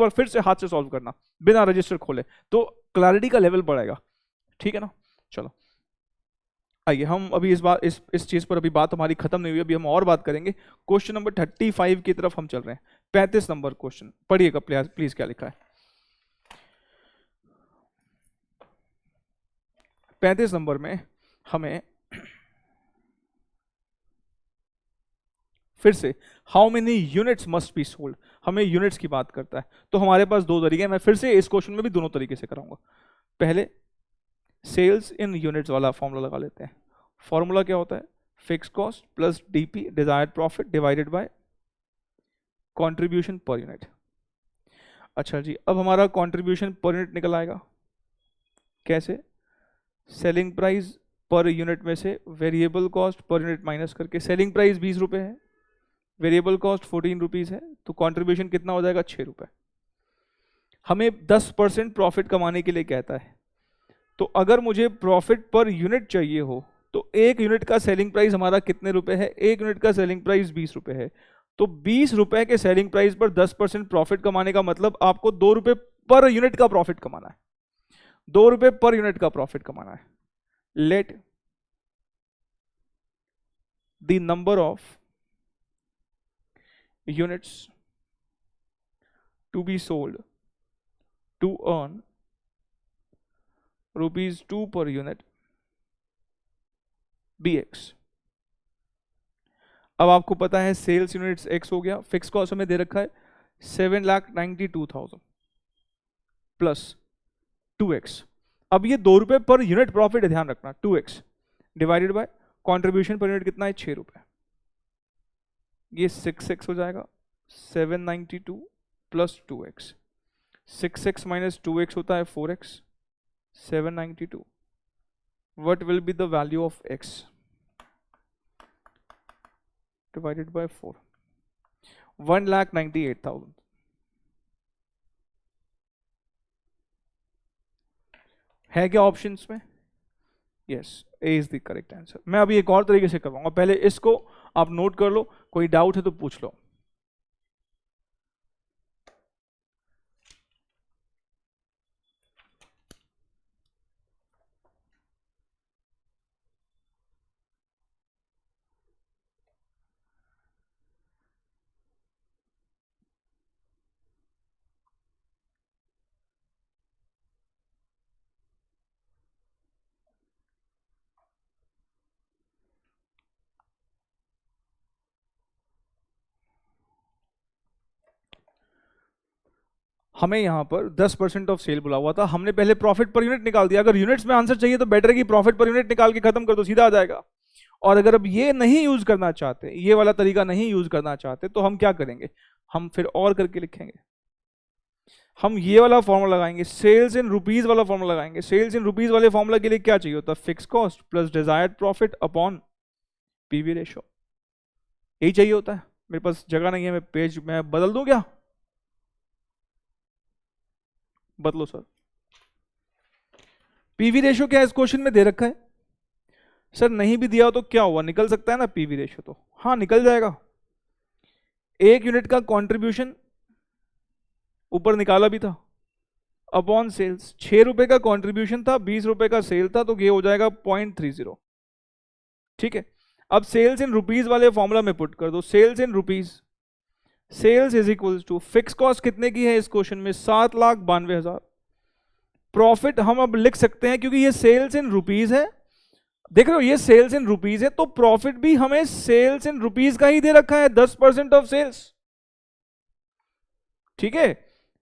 फिर से हाथ से सॉल्व करना बिना रजिस्टर खोले, तो क्लैरिटी का लेवल बढ़ेगा। ठीक है ना, चलो आइए हम अभी इस चीज पर अभी बात हमारी खत्म नहीं हुई, अभी हम और बात करेंगे। क्वेश्चन नंबर 35 की तरफ हम चल रहे हैं। 35 नंबर क्वेश्चन पढ़िएगा प्लीज, क्या लिखा है। 35 नंबर में हमें फिर से how many units must be sold, हमें यूनिट्स की बात करता है। तो हमारे पास दो तरीके हैं, मैं फिर से इस क्वेश्चन में भी दोनों तरीके से कराऊंगा। पहले सेल्स इन यूनिट्स वाला फॉर्मूला लगा लेते हैं। फॉर्मूला क्या होता है, fix cost plus DP desired profit divided by contribution per unit. अच्छा जी, अब हमारा कंट्रीब्यूशन पर यूनिट निकल आएगा कैसे, सेलिंग प्राइस पर यूनिट में से variable cost per unit minus करके, सेलिंग प्राइस 20 रुपए है, वेरिएबल कॉस्ट 14 रुपीज है, तो कंट्रीब्यूशन कितना हो जाएगा, 6 रुपए। हमें 10% प्रॉफिट कमाने के लिए कहता है, तो अगर मुझे प्रॉफिट पर यूनिट चाहिए हो तो एक यूनिट का सेलिंग प्राइस हमारा कितने रुपए है, एक यूनिट का सेलिंग प्राइस 20 रुपए है, तो 20 रुपए के सेलिंग प्राइस पर 10% प्रॉफिट कमाने का मतलब आपको 2 रुपए पर यूनिट का प्रॉफिट कमाना है, 2 रुपए पर यूनिट का प्रॉफिट कमाना है। Let the number of units to be sold to earn ₹2 per unit BX। अब आपको पता है सेल्स यूनिट्स X हो गया, फिक्स कॉस्ट हमें दे रखा है 7,92,000 प्लस 2x। अब ये 2 रुपए पर यूनिट प्रॉफिट है, ध्यान रखना, 2x divided by contribution per unit कितना है, 6 रुपए, ये 6x हो जाएगा, 792 plus 2x, 6x minus 2x होता है 4x, 792, what will be the value of x divided by 4, 1,98,000। है क्या ऑप्शंस में, yes, A is the correct answer. मैं अभी एक और तरीके से करवाऊंगा, पहले इसको आप नोट कर लो, कोई डाउट है तो पूछ लो। हमें यहां पर 10% ऑफ सेल बुला हुआ था, हमने पहले प्रॉफिट पर यूनिट निकाल दिया। अगर यूनिट्स में आंसर चाहिए तो बेटर है कि प्रॉफिट पर यूनिट निकाल के खत्म कर दो, सीधा आ जाएगा। और अगर अब ये नहीं यूज करना चाहते, ये वाला तरीका नहीं यूज करना चाहते, तो हम क्या करेंगे, हम फिर और करके लिखेंगे, हम ये वाला फॉर्मूला लगाएंगे, सेल्स इन रुपीज वाला फॉर्मूला लगाएंगे। सेल्स इन रुपीज वाले फॉर्मूला के लिए क्या चाहिए होता है, fix cost plus desired profit upon PV ratio, यही चाहिए होता है। मेरे पास जगह नहीं है, मैं पेज में बदल दूं क्या, बदलो सर। पीवी रेशो क्या इस क्वेश्चन में दे रखा है, सर नहीं भी दिया हो तो क्या हुआ, निकल सकता है ना पीवी रेशो, तो हाँ निकल जाएगा। एक यूनिट का कंट्रीब्यूशन ऊपर निकाला भी था, अपॉन सेल्स, 6 रुपए का कंट्रीब्यूशन था, 20 रुपए का सेल था, तो ये हो जाएगा 0.30। ठीक है, अब सेल्स इन रुपीज वाले फॉर्मूला में पुट कर दो, sales in rupees, sales is equal to fix cost कितने की है इस क्वेश्चन में, 7,92,000। प्रॉफिट हम अब लिख सकते हैं क्योंकि ये सेल्स इन रुपीज है, देख रहे हो ये सेल्स इन रुपीज है, तो प्रॉफिट भी हमें सेल्स इन रुपीज का ही दे रखा है, 10% ऑफ सेल्स। ठीक है,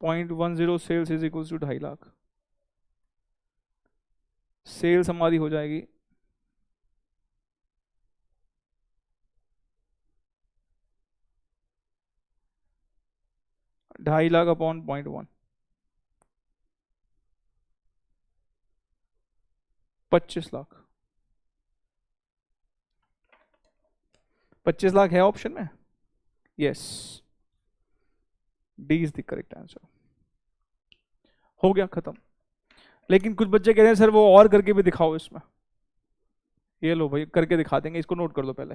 0.10 sales is equal to 2.5 lakh. Sales हमारी हो जाएगी 2.5 लाख अपॉन 0.1, 25 लाख। 25 लाख है ऑप्शन में? Yes, D is the correct answer. हो गया खत्म। लेकिन कुछ बच्चे कह रहे हैं सर वो और करके भी दिखाओ इसमें। ये लो भाई करके दिखा देंगे, इसको नोट कर लो पहले।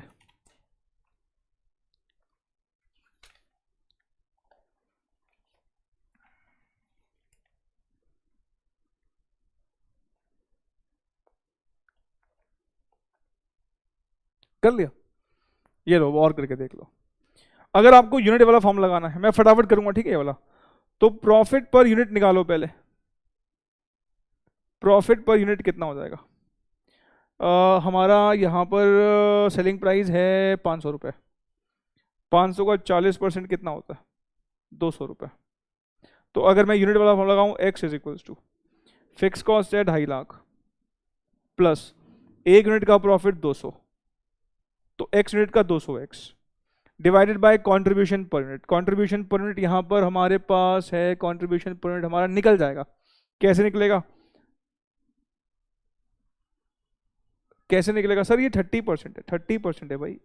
कर लिया? ये लो और करके देख लो। अगर आपको यूनिट वाला फॉर्म लगाना है, मैं फटाफट करूंगा, ठीक है ये वाला। तो प्रॉफिट पर यूनिट निकालो पहले। प्रॉफिट पर यूनिट कितना हो जाएगा? हमारा यहाँ पर सेलिंग प्राइस है 500 रुपये। 500 का 40% कितना होता है? 200 रुपये। तो अगर मैं यूनिट वाला फॉर्म लगाऊं, x is equals to fix cost है 2.5 लाख प्लस एक यूनिट का प्रॉफिट 200, तो एक्स यूनिट का 200x divided by contribution per unit. Contribution per unit यहाँ पर हमारे पास है, कंट्रीब्यूशन पर यूनिट हमारा निकल जाएगा। कैसे निकलेगा? कैसे निकलेगा सर? ये 30% है, 30% है भाई।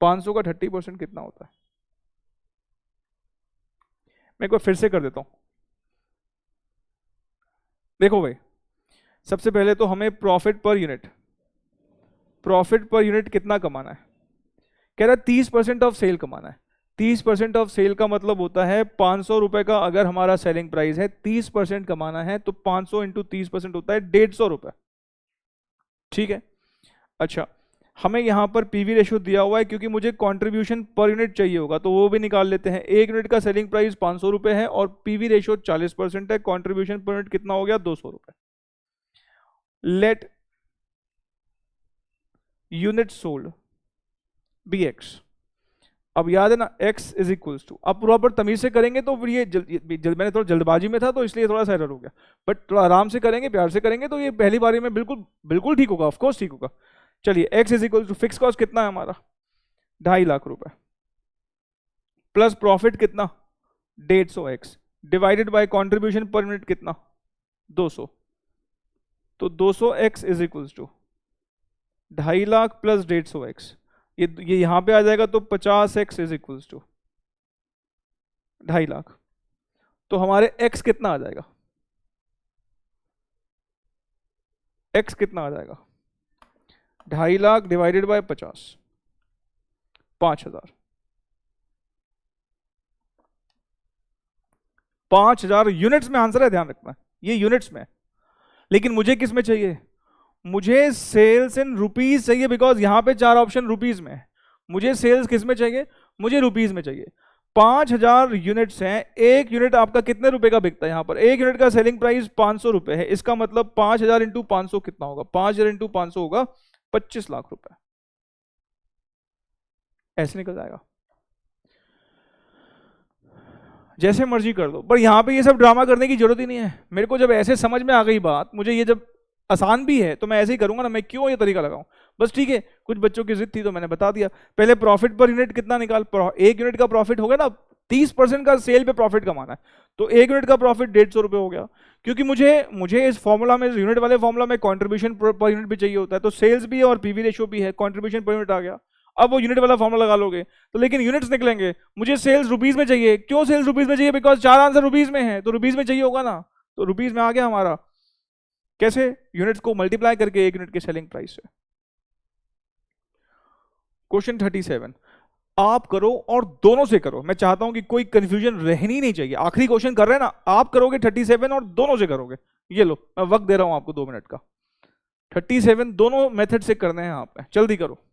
500 का 30% कितना होता है? मैं एक बार फिर से कर देता हूं। देखो भाई, सबसे पहले तो हमें प्रॉफिट पर यूनिट, प्रॉफिट पर यूनिट कितना कमाना है? कह रहा है 30% ऑफ सेल कमाना है। 30% ऑफ सेल का मतलब होता है 500 रुपए का अगर हमारा सेलिंग प्राइस है, 30% कमाना है तो 500 इंटू 30% होता है 150 रुपए। ठीक है। अच्छा, हमें यहां पर पीवी रेशियो दिया हुआ है क्योंकि मुझे कंट्रीब्यूशन पर यूनिट चाहिए होगा, तो वो भी निकाल लेते हैं। एक यूनिट का सेलिंग प्राइस 500 रुपए है और पीवी रेशियो 40% है, कंट्रीब्यूशन पर यूनिट कितना हो गया? 200 रुपए। Let unit sold be x. अब याद है ना, x इज इक्वल्स टू, अब प्रॉपर तमीज से करेंगे तो फिर मैंने थोड़ा जल्दबाजी में था तो इसलिए थोड़ा सा एरर हो गया, बट थोड़ा आराम से करेंगे, प्यार से करेंगे तो ये पहली बारी में बिल्कुल बिल्कुल ठीक होगा, ऑफकोर्स ठीक होगा। चलिए, x is equal to fix cost कितना है हमारा? 2.5 लाख रुपए प्लस प्रॉफिट कितना? 150x divided by contribution per unit कितना? 200। तो 200x is equals to 2.5 lakh plus 150x, ये यहां पे आ जाएगा तो 50x is equals to 2.5 lakh. तो हमारे x कितना आ जाएगा? x कितना आ जाएगा? 2.5 लाख डिवाइडेड बाय 50, 5,000। 5,000 यूनिट्स में आंसर है, ध्यान रखना, ये यूनिट्स में। लेकिन मुझे किस में चाहिए? मुझे सेल्स इन रुपीज चाहिए, बिकॉज यहां पे 4 ऑप्शन रुपीज में है। मुझे सेल्स किस में चाहिए? मुझे रुपीज में चाहिए। 5,000 यूनिट्स हैं, एक यूनिट आपका कितने रुपए का बिकता है? यहां पर एक यूनिट का सेलिंग प्राइस 500 रुपए है, इसका मतलब 5,000 इंटू 500 कितना होगा? 5,000 इंटू 500 होगा 25 लाख रुपए। ऐसे निकल जाएगा। जैसे मर्जी कर दो, पर यहां पे ये सब ड्रामा करने की जरूरत ही नहीं है। मेरे को जब ऐसे समझ में आ गई बात, मुझे ये जब आसान भी है तो मैं ऐसे ही करूंगा ना, मैं क्यों ये तरीका लगाऊं? बस ठीक है, कुछ बच्चों की जिद थी तो मैंने बता दिया। पहले प्रॉफिट पर यूनिट कितना निकाल, एक यूनिट का प्रॉफिट हो गया ना, 30% का सेल पे प्रॉफिट कमाना है, तो एक यूनिट का प्रॉफिट 150 रुपये हो गया। क्योंकि मुझे मुझे इस फॉर्मूला में, यूनिट वाले फॉर्मूला में कंट्रीब्यूशन पर यूनिट भी चाहिए होता है, तो सेल्स भी है और पीवी रेशियो भी है, कंट्रीब्यूशन पर यूनिट आ गया। अब वो यूनिट वाला फॉर्मूला लगा लोगे तो, लेकिन यूनिट्स निकलेंगे। मुझे सेल्स रुपीज में चाहिए, क्यों सेल्स रुपीज में चाहिए? बिकॉज 4 आंसर रुपीज में है, तो रुपीज में चाहिए होगा ना, तो रुपीज में आ गया हमारा। कैसे? यूनिट्स को मल्टीप्लाई करके एक यूनिट के सेलिंग प्राइस से। क्वेश्चन 37 आप करो और दोनों से करो, मैं चाहता हूं कि कोई कंफ्यूजन रहनी नहीं चाहिए। आखिरी क्वेश्चन कर रहे हैं ना, आप करोगे 37 और दोनों से करोगे। ये लो, मैं वक्त दे रहा हूं आपको 2 मिनट का। 37 दोनों मेथड से करने हैं आप, जल्दी करो।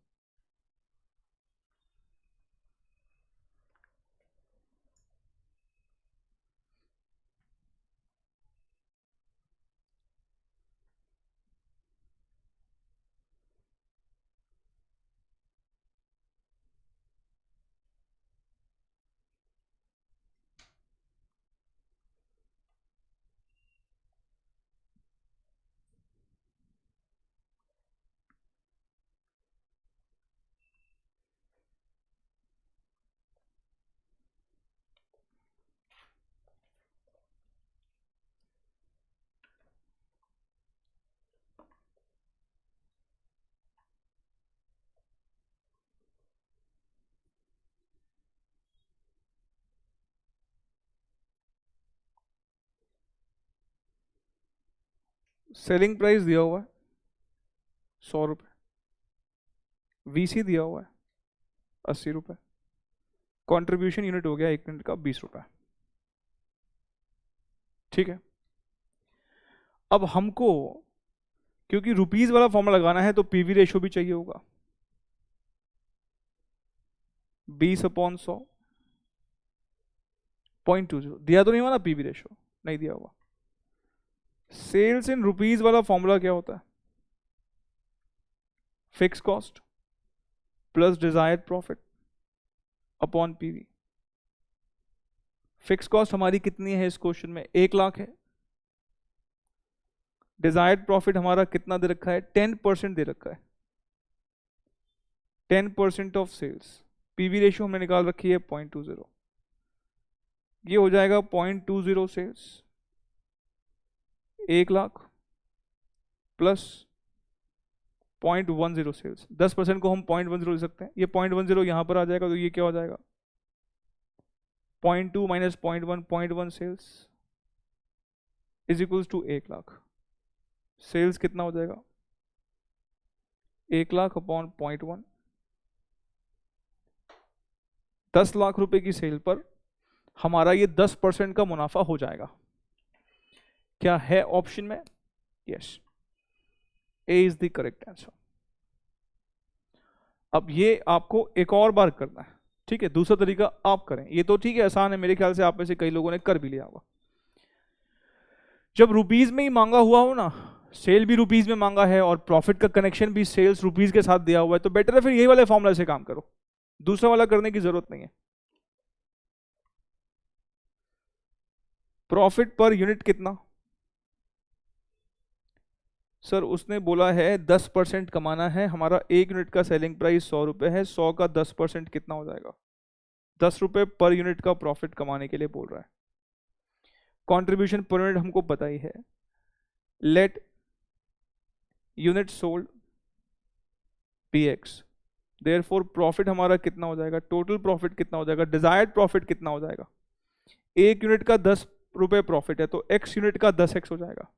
सेलिंग प्राइस दिया हुआ है 100 रुपये, वीसी दिया हुआ है 80 रुपये, कंट्रीब्यूशन यूनिट हो गया 1 यूनिट का 20 रुपये। ठीक है, अब हमको क्योंकि रुपीज वाला फॉर्मूला लगाना है तो पीवी रेशो भी चाहिए होगा, 20/100 0.20 दिया तो नहीं हुआ ना पीवी रेशो, नहीं दिया हुआ। सेल्स इन रुपीज वाला फॉर्मूला क्या होता है? Fix cost plus desired profit upon PV. Fix cost हमारी कितनी है इस क्वेश्चन में? 1 लाख है। डिजायर्ड प्रॉफिट हमारा कितना दे रखा है? 10% दे रखा है, 10% ऑफ सेल्स। पीवी रेशियो हमने निकाल रखी है 0.20, ये हो जाएगा 0.20 सेल्स 1 लाख प्लस 0.10 सेल्स। 10% को हम 0.10 ले सकते हैं, ये 0.10 यहां पर आ जाएगा, तो ये क्या हो जाएगा? 0.2 minus 0.1, 0.1 sales is equals to 1 lakh. Sales कितना हो जाएगा? 1 लाख अपॉन 0.1। 10 लाख रुपए की सेल पर हमारा ये 10% का मुनाफा हो जाएगा। क्या है ऑप्शन में? Yes, A is the correct answer. अब ये आपको एक और बार करना है, ठीक है? दूसरा तरीका आप करें, ये तो ठीक है, आसान है, मेरे ख्याल से आप में से कई लोगों ने कर भी लिया होगा। जब रुपीज में ही मांगा हुआ हो ना, सेल भी रुपीज में मांगा है और प्रॉफिट का कनेक्शन भी सेल्स रुपीज के साथ दिया हुआ है, तो बेटर है फिर यही वाले फॉर्मूला से काम करो, दूसरा वाला करने की जरूरत नहीं है। प्रॉफिट पर यूनिट कितना? सर उसने बोला है 10% कमाना है, हमारा 1 यूनिट का सेलिंग प्राइस 100 रुपए है, 100 का 10% कितना हो जाएगा? 10 रुपए पर यूनिट का प्रॉफिट कमाने के लिए बोल रहा है। कंट्रीब्यूशन पर यूनिट हमको पता ही है, let unit sold px, therefore profit हमारा कितना हो जाएगा? टोटल प्रॉफिट कितना हो जाएगा? डिजायर्ड प्रॉफिट कितना हो जाएगा? 1 यूनिट का 10 रुपए प्रॉफिट है, तो x यूनिट का 10x हो जाएगा।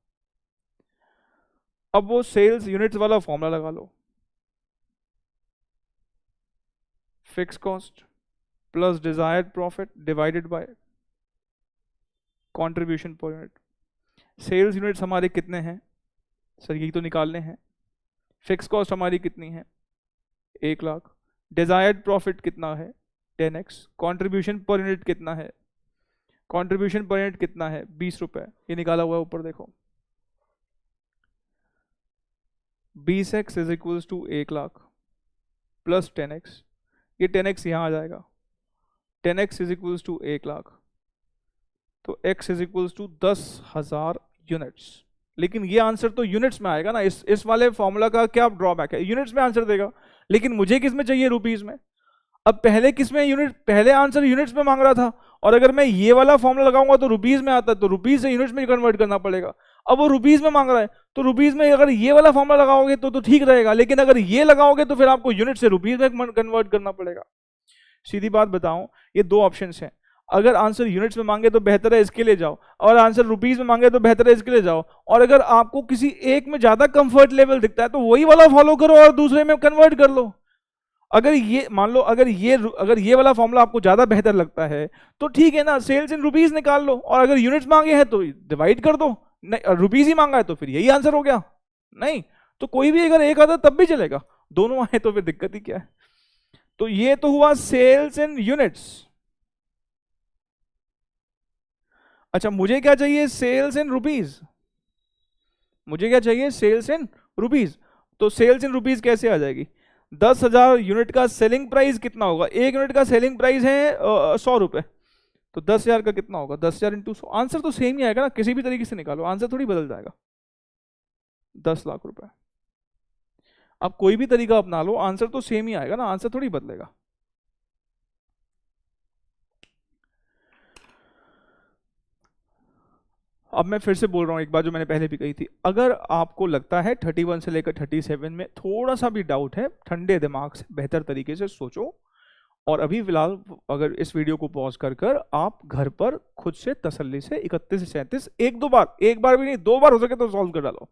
अब वो सेल्स यूनिट्स वाला फॉर्मूला लगा लो, fix cost plus desired profit divided by contribution per unit. Sales units हमारे कितने हैं सर? यही तो निकालने हैं। फिक्स कॉस्ट हमारी कितनी है? 1 लाख। डिजायर्ड प्रॉफिट कितना है? 10x। कंट्रीब्यूशन पर यूनिट कितना है? कंट्रीब्यूशन पर यूनिट कितना है? 20 रुपए, ये निकाला हुआ है ऊपर देखो। 20x is equals to 1 lakh plus 10x, ये 10x यहां आ जाएगा, 10x is equals to 1 lakh, तो x is equals to 10,000 units. लेकिन ये आंसर तो यूनिट्स में आएगा ना, इस वाले फॉर्मूला का क्या ड्रॉबैक है? यूनिट्स में आंसर देगा, लेकिन मुझे किस में चाहिए? रुपीज में। अब पहले किस में? यूनिट, पहले आंसर यूनिट्स में मांग रहा था, और अगर मैं ये वाला फॉर्मूला लगाऊंगा तो रुपीज में आता है, तो रुपीज से यूनिट्स में कन्वर्ट करना पड़ेगा। अब वो रुपीज में मांग रहा है, तो रुपीज में अगर ये वाला फॉर्मूला लगाओगे तो ठीक रहेगा, लेकिन अगर ये लगाओगे तो फिर आपको यूनिट से रुपीज में कन्वर्ट करना पड़ेगा। सीधी बात बताऊं, ये दो ऑप्शन हैं, अगर आंसर यूनिट्स में मांगे तो बेहतर है इसके लिए जाओ, और आंसर रुपीज में मांगे तो बेहतर है इसके लिए जाओ। और अगर आपको किसी एक में ज्यादा कंफर्ट लेवल दिखता है तो वही वाला फॉलो करो और दूसरे में कन्वर्ट कर लो। अगर ये मान लो, अगर ये वाला फॉर्मूला आपको ज्यादा बेहतर लगता है तो ठीक है ना, सेल्स इन रुपीज निकाल लो, और अगर यूनिट्स मांगे हैं तो डिवाइड कर दो। नहीं, रुपीज ही मांगा है तो फिर यही आंसर हो गया। नहीं तो कोई भी अगर एक आता तब भी चलेगा, दोनों आए तो फिर दिक्कत ही क्या है। तो ये तो हुआ सेल्स इन यूनिट्स। अच्छा, मुझे क्या चाहिए? Sales in rupees. मुझे क्या चाहिए? Sales in rupees. तो सेल्स इन रुपीज कैसे आ जाएगी? 10,000 यूनिट का सेलिंग प्राइस कितना होगा? 1 यूनिट का सेलिंग प्राइस है 100 रुपए, तो 10,000 का कितना होगा? 10,000 इंटू 100। आंसर तो सेम ही आएगा ना, किसी भी तरीके से निकालो, आंसर थोड़ी बदल जाएगा। 10 लाख रुपए, आप कोई भी तरीका अपना लो, आंसर तो सेम ही आएगा ना, आंसर थोड़ी बदलेगा। अब मैं फिर से बोल रहा हूं एक बात जो मैंने पहले भी कही थी, अगर आपको लगता है 31 से लेकर 37 में थोड़ा सा भी डाउट है, ठंडे दिमाग से बेहतर तरीके से सोचो, और अभी फिलहाल अगर इस वीडियो को पॉज कर कर आप घर पर खुद से तसल्ली से 31 से 37 एक बार भी नहीं, 2 बार हो सके तो सॉल्व कर डालो।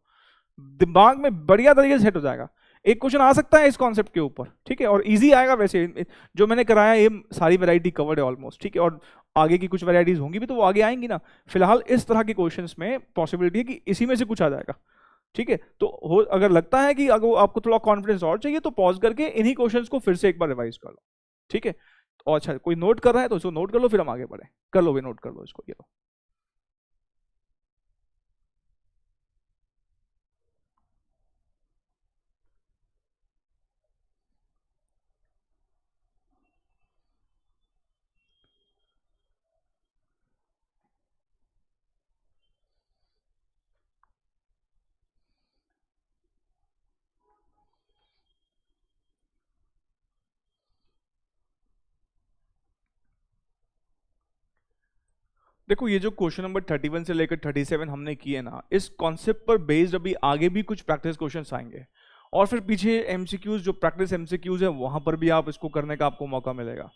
दिमाग में बढ़िया तरीके से सेट हो जाएगा। एक क्वेश्चन आ सकता है इस कॉन्सेप्ट के ऊपर, ठीक है, और इजी आएगा। वैसे जो मैंने कराया ये सारी वैरायटी कवर्ड है ऑलमोस्ट, ठीक है, और आगे की कुछ वैरायटीज होंगी भी तो वो आगे आएंगी ना। फिलहाल इस तरह के क्वेश्चंस में पॉसिबिलिटी है कि इसी में से कुछ आ जाएगा, ठीक है। तो अगर लगता है कि अगर आपको थोड़ा कॉन्फिडेंस और चाहिए तो पॉज करके इन्हीं क्वेश्चंस को फिर से एक बार रिवाइज कर लो, ठीक है। और अच्छा, कोई नोट कर रहा है तो इसको नोट कर लो, फिर हम आगे बढ़े। कर लो, भी नोट कर लो इसको, ये लो। देखो, ये जो क्वेश्चन नंबर 31 से लेकर 37 हमने किए ना, इस कॉन्सेप्ट पर बेस्ड अभी आगे भी कुछ प्रैक्टिस क्वेश्चंस आएंगे, और फिर पीछे एमसीक्यूज, जो प्रैक्टिस एमसीक्यूज है वहां पर भी आप इसको करने का आपको मौका मिलेगा।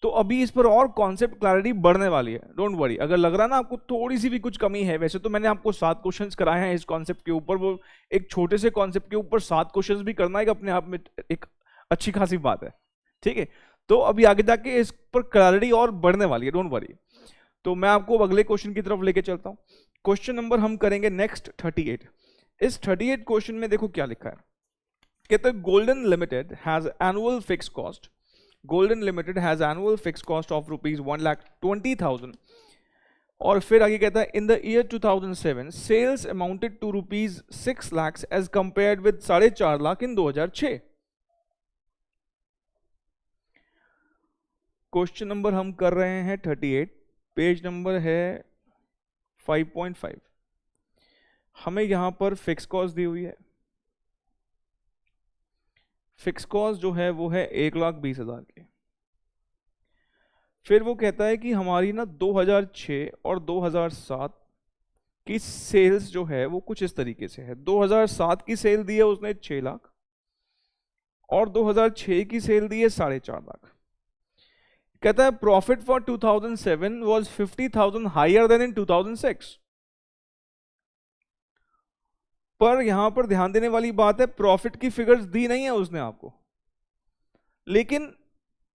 तो अभी इस पर और कॉन्सेप्ट क्लैरिटी बढ़ने वाली है, डोंट वरी। अगर लग रहा है ना आपको थोड़ी सी भी कुछ कमी है, वैसे तो मैंने आपको 7 क्वेश्चंस कराए हैं इस कॉन्सेप्ट के ऊपर, वो एक छोटे से कॉन्सेप्ट के ऊपर 7 क्वेश्चंस भी करना एक अपने आप में एक अच्छी खासी बात है, ठीक है। तो अभी आगे जाके इस पर क्लैरिटी और बढ़ने वाली है, डोंट वरी। तो मैं आपको अगले क्वेश्चन की तरफ लेके चलता हूं। क्वेश्चन नंबर हम करेंगे नेक्स्ट 38। इस 38 क्वेश्चन में देखो क्या लिखा है। कहते हैं Golden Limited has annual fix cost, Golden Limited has annual fix cost of ₹1,20,000। और फिर आगे कहता है in the year 2007 sales amounted to ₹6 lakh as compared with 4.5 lakh in 2006। Question number हम कर रहे हैं 38, पेज नंबर है 5.5। हमें यहां पर फिक्स कॉस्ट दी हुई है। फिक्स कॉस्ट जो है वो है 1,20,000 की। फिर वो कहता है कि हमारी ना 2006 और 2007 की सेल्स जो है वो कुछ इस तरीके से है। 2007 की सेल दी है उसने 6 लाख, और 2006 की सेल दी है 4.5 लाख। कहता है profit for 2007 was 50,000 higher than in 2006। पर यहां पर ध्यान देने वाली बात है, प्रॉफिट की फिगर्स दी नहीं है उसने आपको, लेकिन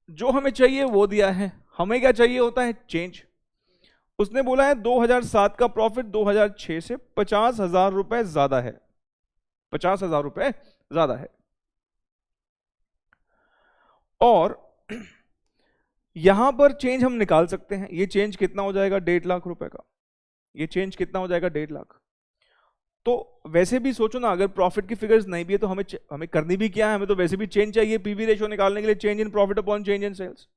जो हमें चाहिए वो दिया है। हमें क्या चाहिए होता है? चेंज। उसने बोला है 2007 का प्रॉफिट 2006 से 50,000 रुपए ज्यादा है, 50,000 रुपए ज्यादा है। और यहां पर चेंज हम निकाल सकते हैं। ये चेंज कितना हो जाएगा? 1.5 लाख रुपए का। ये चेंज कितना हो जाएगा? 1.5 लाख। तो वैसे भी सोचो ना, अगर प्रॉफिट की फिगर्स नहीं भी है तो हमें करनी भी क्या है? हमें तो वैसे भी चेंज चाहिए पीवी रेशियो निकालने के लिए, change in profit upon change in sales.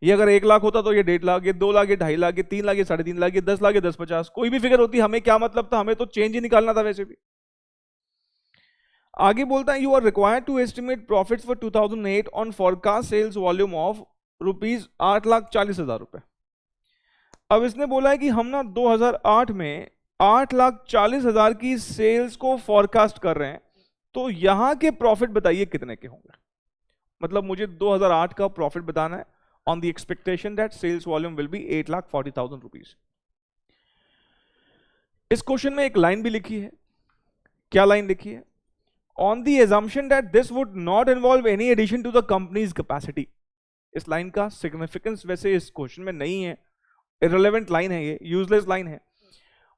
ये अगर 1 लाख होता तो ये 1.5 लाख, ये 2 लाख, ये 2.5 लाख, ये 3 लाख, ये 3.5 लाख, ये 10 लाख, ये 10,50, कोई भी फिगर होती, हमें क्या मतलब था? हमें तो चेंज ही निकालना था वैसे भी। आगे बोलता है you are required to estimate profits for 2008 on forecast sales volume of ₹8,40,000 रुपए। अब इसने बोला है कि हम ना 2008 में 8,40,000 की सेल्स को फॉरकास्ट कर रहे हैं, तो यहां के प्रॉफिट बताइए कितने के होंगे। मतलब मुझे 2008 का प्रॉफिट बताना है on the expectation that sales volume will be 8,40,000 rupees. इस क्वेश्चन में एक लाइन भी लिखी है। क्या लाइन लिखी है? On the assumption that this would not involve any addition to the company's capacity. इस लाइन का सिग्निफिकेंस वैसे इस क्वेश्चन में नहीं है, इररिलेवेंट लाइन है, ये यूजलेस लाइन है,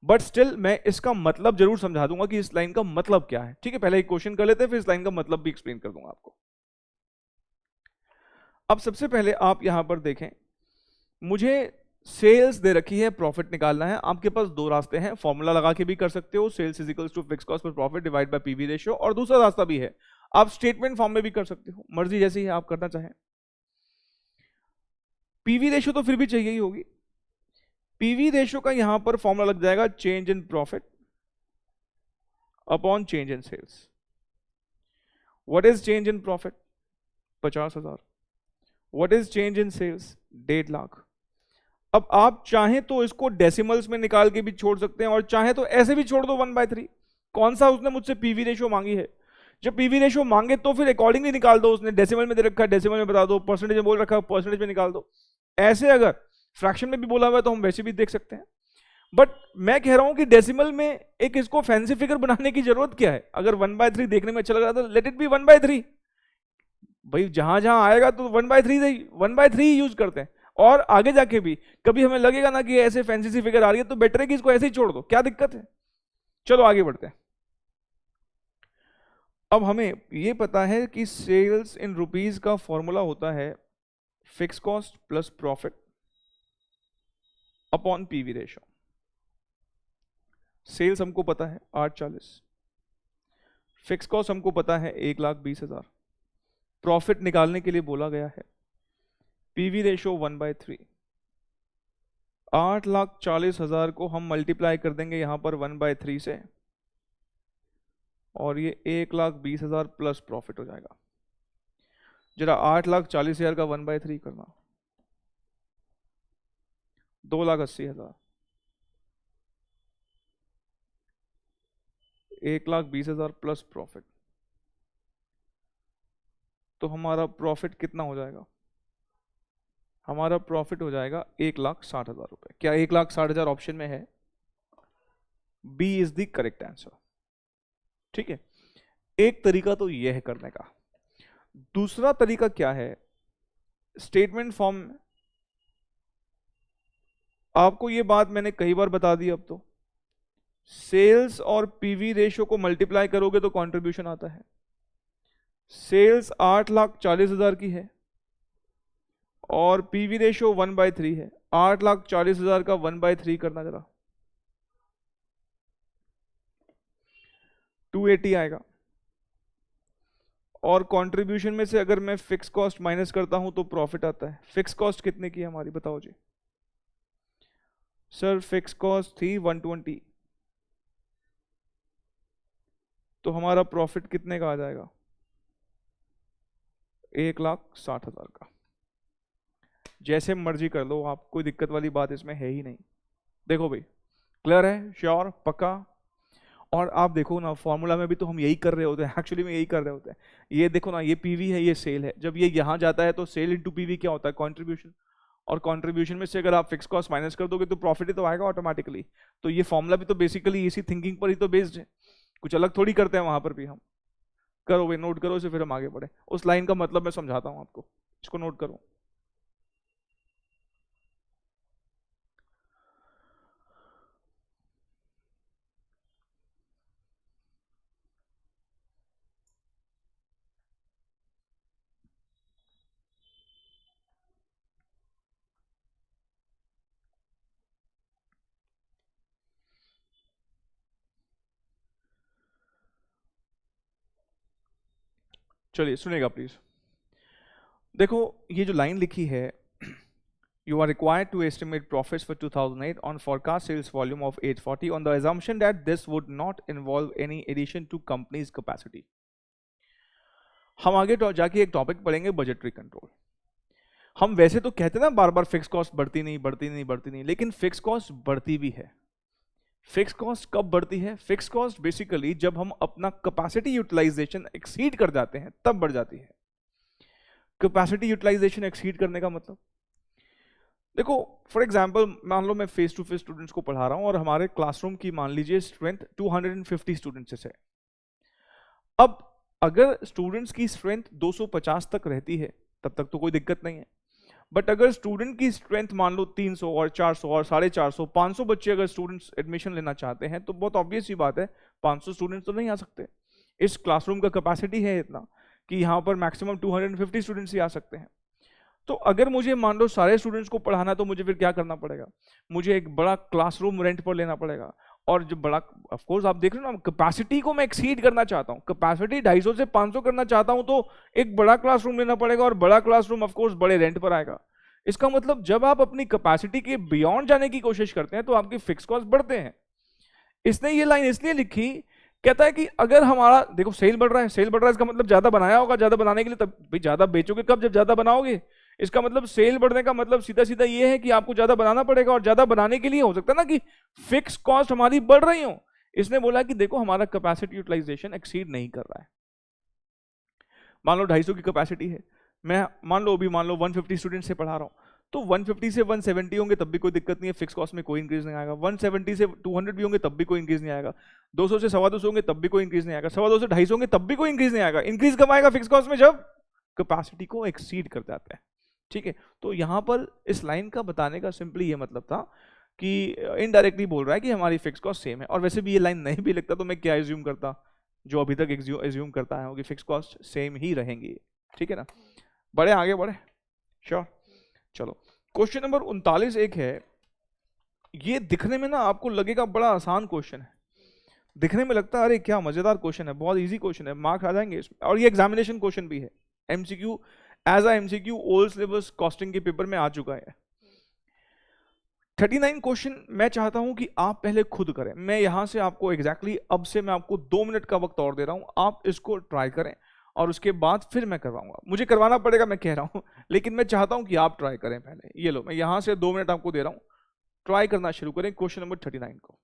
बट स्टिल मैं इसका मतलब जरूर समझा दूंगा कि इस लाइन का मतलब क्या है। ठीक है, पहले एक क्वेश्चन कर लेते हैं, फिर इस लाइन का मतलब भी एक्सप्लेन कर दूंगा आपको। अब सबसे पहले आप यहां पर देखें, मुझे सेल्स दे रखी है, प्रॉफिट निकालना है। आपके पास दो रास्ते हैं, फॉर्मूला लगा के भी कर सकते हो, sales is equals to fix cost per profit divide by PV ratio, और दूसरा रास्ता भी है, आप स्टेटमेंट फॉर्म में भी कर सकते हो, मर्जी जैसी है आप करना चाहें। पीवी रेशियो तो फिर भी चाहिए ही होगी। पीवी रेशियो का यहां पर फॉर्मूला लग जाएगा change in profit upon change in sales. What is change in profit? 50,000। What is change in sales? 1.5 lakh. अब आप चाहें तो इसको डेसिमल्स में निकाल के भी छोड़ सकते हैं, और चाहें तो ऐसे भी छोड़ दो 1/3। कौन सा उसने मुझसे पीवी रेशियो मांगी है? जब पीवी रेशियो मांगे तो फिर अकॉर्डिंगली निकाल दो। उसने डेसिमल में दे रखा है, डेसिमल में बता दो, परसेंटेज में बोल रखा है, परसेंटेज में निकाल दो। ऐसे अगर फ्रैक्शन में भी बोला हुआ है तो हम वैसे भी देख सकते हैं। बट मैं कह रहा हूं कि डेसिमल में एक इसको फैंसी फिगर बनाने की जरूरत क्या है? अगर 1/3 देखने में अच्छा लग रहा था, लेट इट बी 1/3। भाई जहां जहां आएगा तो 1/3 यूज करते हैं। और आगे जाके भी कभी हमें लगेगा ना कि ऐसे फैंसी सी फिगर आ रही है, तो बेटर है कि इसको ऐसे ही छोड़ दो, क्या दिक्कत है? चलो आगे बढ़ते हैं। अब हमें यह पता है कि सेल्स इन रुपीज का फॉर्मूला होता है fix cost plus profit upon PV ratio. Sales हमको पता है 840, फिक्स कॉस्ट हमको पता है 1,20,000, प्रॉफिट निकालने के लिए बोला गया है पीवी रेशो 1/3। 8,40,000 को हम मल्टीप्लाई कर देंगे यहां पर 1/3 से, और ये 1,20,000 प्लस प्रॉफिट हो जाएगा। जरा 8,40,000 का 1/3 करना, 2,80,000, 1,20,000 प्लस प्रॉफिट, तो हमारा प्रॉफिट कितना हो जाएगा? हमारा प्रॉफिट हो जाएगा 1,60,000 रुपए। क्या 1,60,000 ऑप्शन में है? B is the correct answer. ठीक है, एक तरीका तो यह है करने का। दूसरा तरीका क्या है? स्टेटमेंट फॉर्म में आपको यह बात मैंने कई बार बता दी। अब तो सेल्स और पीवी रेशो को मल्टीप्लाई करोगे तो कंट्रीब्यूशन आता है। सेल्स 8,40,000 की है और पीवी रेशो 1/3 है। 8,40,000 का 1/3 करना जरा, 280 आएगा। और कंट्रीब्यूशन में से अगर मैं फिक्स कॉस्ट माइनस करता हूं तो प्रॉफिट आता है। फिक्स कॉस्ट कितने की है हमारी, बताओ जी। सर फिक्स कॉस्ट थी 120, तो हमारा प्रॉफिट कितने का आ जाएगा? 1,60,000 का। जैसे मर्जी कर लो आप, कोई दिक्कत वाली बात इसमें है ही नहीं। देखो भाई, क्लियर है, श्योर, पक्का? और आप देखो ना, फॉर्मूला में भी तो हम यही कर रहे होते हैं, एक्चुअली में यही कर रहे होते हैं। ये देखो ना, ये पीवी है, ये सेल है। जब ये यहां जाता है तो सेल इंटू पीवी क्या होता है? कंट्रीब्यूशन। और कंट्रीब्यूशन में से अगर आप फिक्स कॉस्ट माइनस कर दोगे तो प्रॉफिट ही तो आएगा ऑटोमेटिकली। तो ये फॉर्मूला भी तो बेसिकली इसी थिंकिंग पर ही तो बेस्ड है, कुछ अलग थोड़ी करते हैं वहां पर भी हम। करो भाई, नोट करो इसे, फिर हम आगे बढ़े। उस लाइन का मतलब मैं समझाता हूं आपको, इसको नोट करो। चलिए सुनिएगा प्लीज। देखो ये जो लाइन लिखी है, you are required to estimate profits for 2008 on forecast sales volume of 840 on the assumption that this would not involve any addition to company's capacity। हम आगे जाके एक टॉपिक पढ़ेंगे, बजटरी कंट्रोल। हम वैसे तो कहते हैं ना बार बार फिक्स कॉस्ट बढ़ती नहीं बढ़ती नहीं बढ़ती नहीं, लेकिन फिक्स कॉस्ट बढ़ती भी है। फिक्स कॉस्ट कब बढ़ती है? फिक्स कॉस्ट बेसिकली जब हम अपना कैपेसिटी यूटिलाइजेशन एक्सीड कर जाते हैं तब बढ़ जाती है। कैपेसिटी यूटिलाइजेशन एक्सीड करने का मतलब, देखो फॉर एग्जांपल मान लो मैं फेस टू फेस स्टूडेंट्स को पढ़ा रहा हूं और हमारे क्लासरूम की मान लीजिए स्ट्रेंथ 250 स्टूडेंट्स है। अब अगर स्टूडेंट्स की स्ट्रेंथ 250 तक रहती है तब तक तो कोई दिक्कत नहीं है। बट अगर स्टूडेंट की स्ट्रेंथ मान लो 300 और 400 और 450, 500 बच्चे अगर स्टूडेंट्स एडमिशन लेना चाहते हैं तो बहुत ऑब्वियस ही बात है 500 स्टूडेंट्स तो नहीं आ सकते। इस क्लासरूम का कैपेसिटी है इतना कि यहाँ पर मैक्सिमम 250 स्टूडेंट्स ही आ सकते हैं। तो अगर मुझे मान लो सारे स्टूडेंट्स को पढ़ाना तो मुझे फिर क्या करना पड़ेगा? मुझे एक बड़ा क्लासरूम रेंट पर लेना पड़ेगा। और जो बड़ा, ऑफ कोर्स आप देख रहे हो ना, कैपेसिटी को मैं एक्सीड करना चाहता हूँ, कैपेसिटी 250 से 500 करना चाहता हूँ, तो एक बड़ा क्लासरूम लेना पड़ेगा और बड़ा क्लासरूम ऑफ कोर्स बड़े रेंट पर आएगा। इसका मतलब जब आप अपनी कैपेसिटी के बियॉन्ड जाने की कोशिश करते हैं तो आपकी फिक्स कॉस्ट बढ़ते हैं। इसने ये लाइन इसलिए लिखी, कहता है कि अगर हमारा देखो सेल बढ़ रहा है, सेल बढ़ रहा है, इसका मतलब ज्यादा बनाया होगा, ज्यादा बनाने के लिए तब भाई ज्यादा बेचोगे कब? जब ज्यादा बनाओगे। इसका मतलब सेल बढ़ने का मतलब सीधा सीधा ये है कि आपको ज्यादा बनाना पड़ेगा, और ज्यादा बनाने के लिए हो सकता है ना कि फिक्स कॉस्ट हमारी बढ़ रही हो। इसने बोला कि देखो हमारा कैपेसिटी यूटिलाइजेशन एक्सीड नहीं कर रहा है। मान लो 250 की कैपेसिटी है, मैं मान लो 150 स्टूडेंट से पढ़ा रहा हूं, तो 150 से 170 होंगे तब भी कोई दिक्कत नहीं है, फिक्स कॉस्ट में कोई इंक्रीज नहीं आएगा। 170 से 200 भी होंगे तब भी कोई इंक्रीज नहीं आएगा। 200 से 250 होंगे तब भी कोई इंक्रीज नहीं आएगा। 250 से 250 होंगे तब भी कोई इंक्रीज नहीं आएगा। इंक्रीज कब आएगा फिक्स कॉस्ट में? जब कैपेसिटी को एक्सीड कर जाता है। ठीक है, तो यहां पर इस लाइन का बताने का सिंपली ये मतलब था कि इनडायरेक्टली बोल रहा है कि हमारी फिक्स कॉस्ट सेम है। और वैसे भी ये लाइन नहीं भी लिखता तो मैं क्या एज्यूम करता, जो अभी तक एज्यूम करता है कि फिक्स कॉस्ट सेम ही रहेंगी। ठीक है ना, बढ़े आगे बढ़े, श्योर। चलो क्वेश्चन नंबर 39 एक है, ये दिखने में ना आपको लगेगा बड़ा आसान क्वेश्चन है, दिखने में लगता है अरे क्या मजेदार क्वेश्चन है, बहुत इजी क्वेश्चन है, मार्क्स आ जाएंगे इसमें। और ये एग्जामिनेशन क्वेश्चन भी है, MCQ as a MCQ old syllabus costing के पेपर में आ चुका है। 39 क्वेश्चन मैं चाहता हूं कि आप पहले खुद करें। मैं यहां से आपको एग्जैक्टली अब से मैं आपको 2 मिनट का वक्त और दे रहा हूं, आप इसको ट्राई करें और उसके बाद फिर मैं करवाऊंगा। मुझे करवाना पड़ेगा मैं कह रहा हूं, लेकिन मैं चाहता हूं कि आप ट्राई करें पहले। ये लो, मैं यहां से 2 मिनट आपको दे रहा हूं, ट्राई करना शुरू करें क्वेश्चन नंबर 39 को।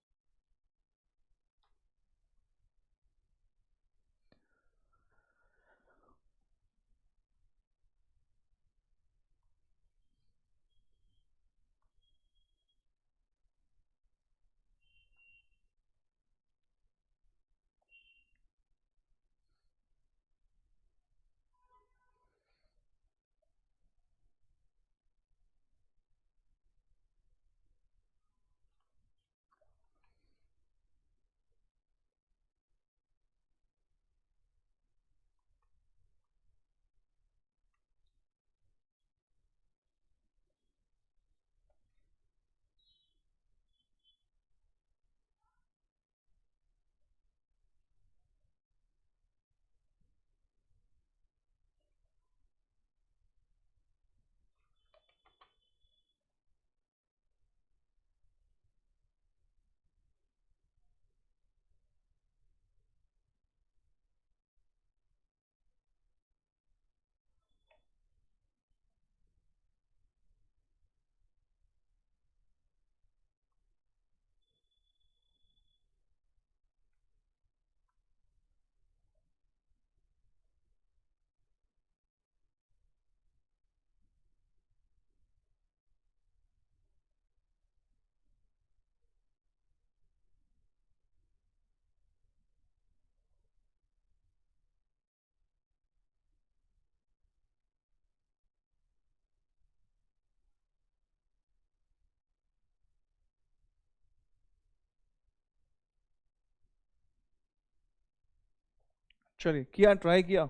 चलिए, किया, ट्राई किया।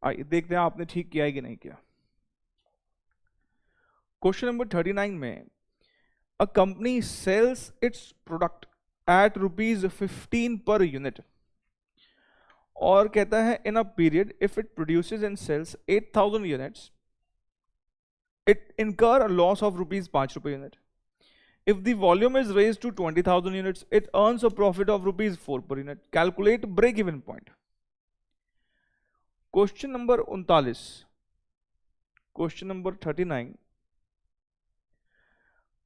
आइए देखते हैं आपने ठीक किया है कि नहीं किया। क्वेश्चन नंबर 39 में, a company sells its product at ₹15 per unit और कहता है in a period if it produces and sells 8000 units it incur a loss of ₹5 unit. If the volume is raised to 20,000 units, it earns a profit of ₹4 per unit. Calculate break-even point. Question number 39, question number 39,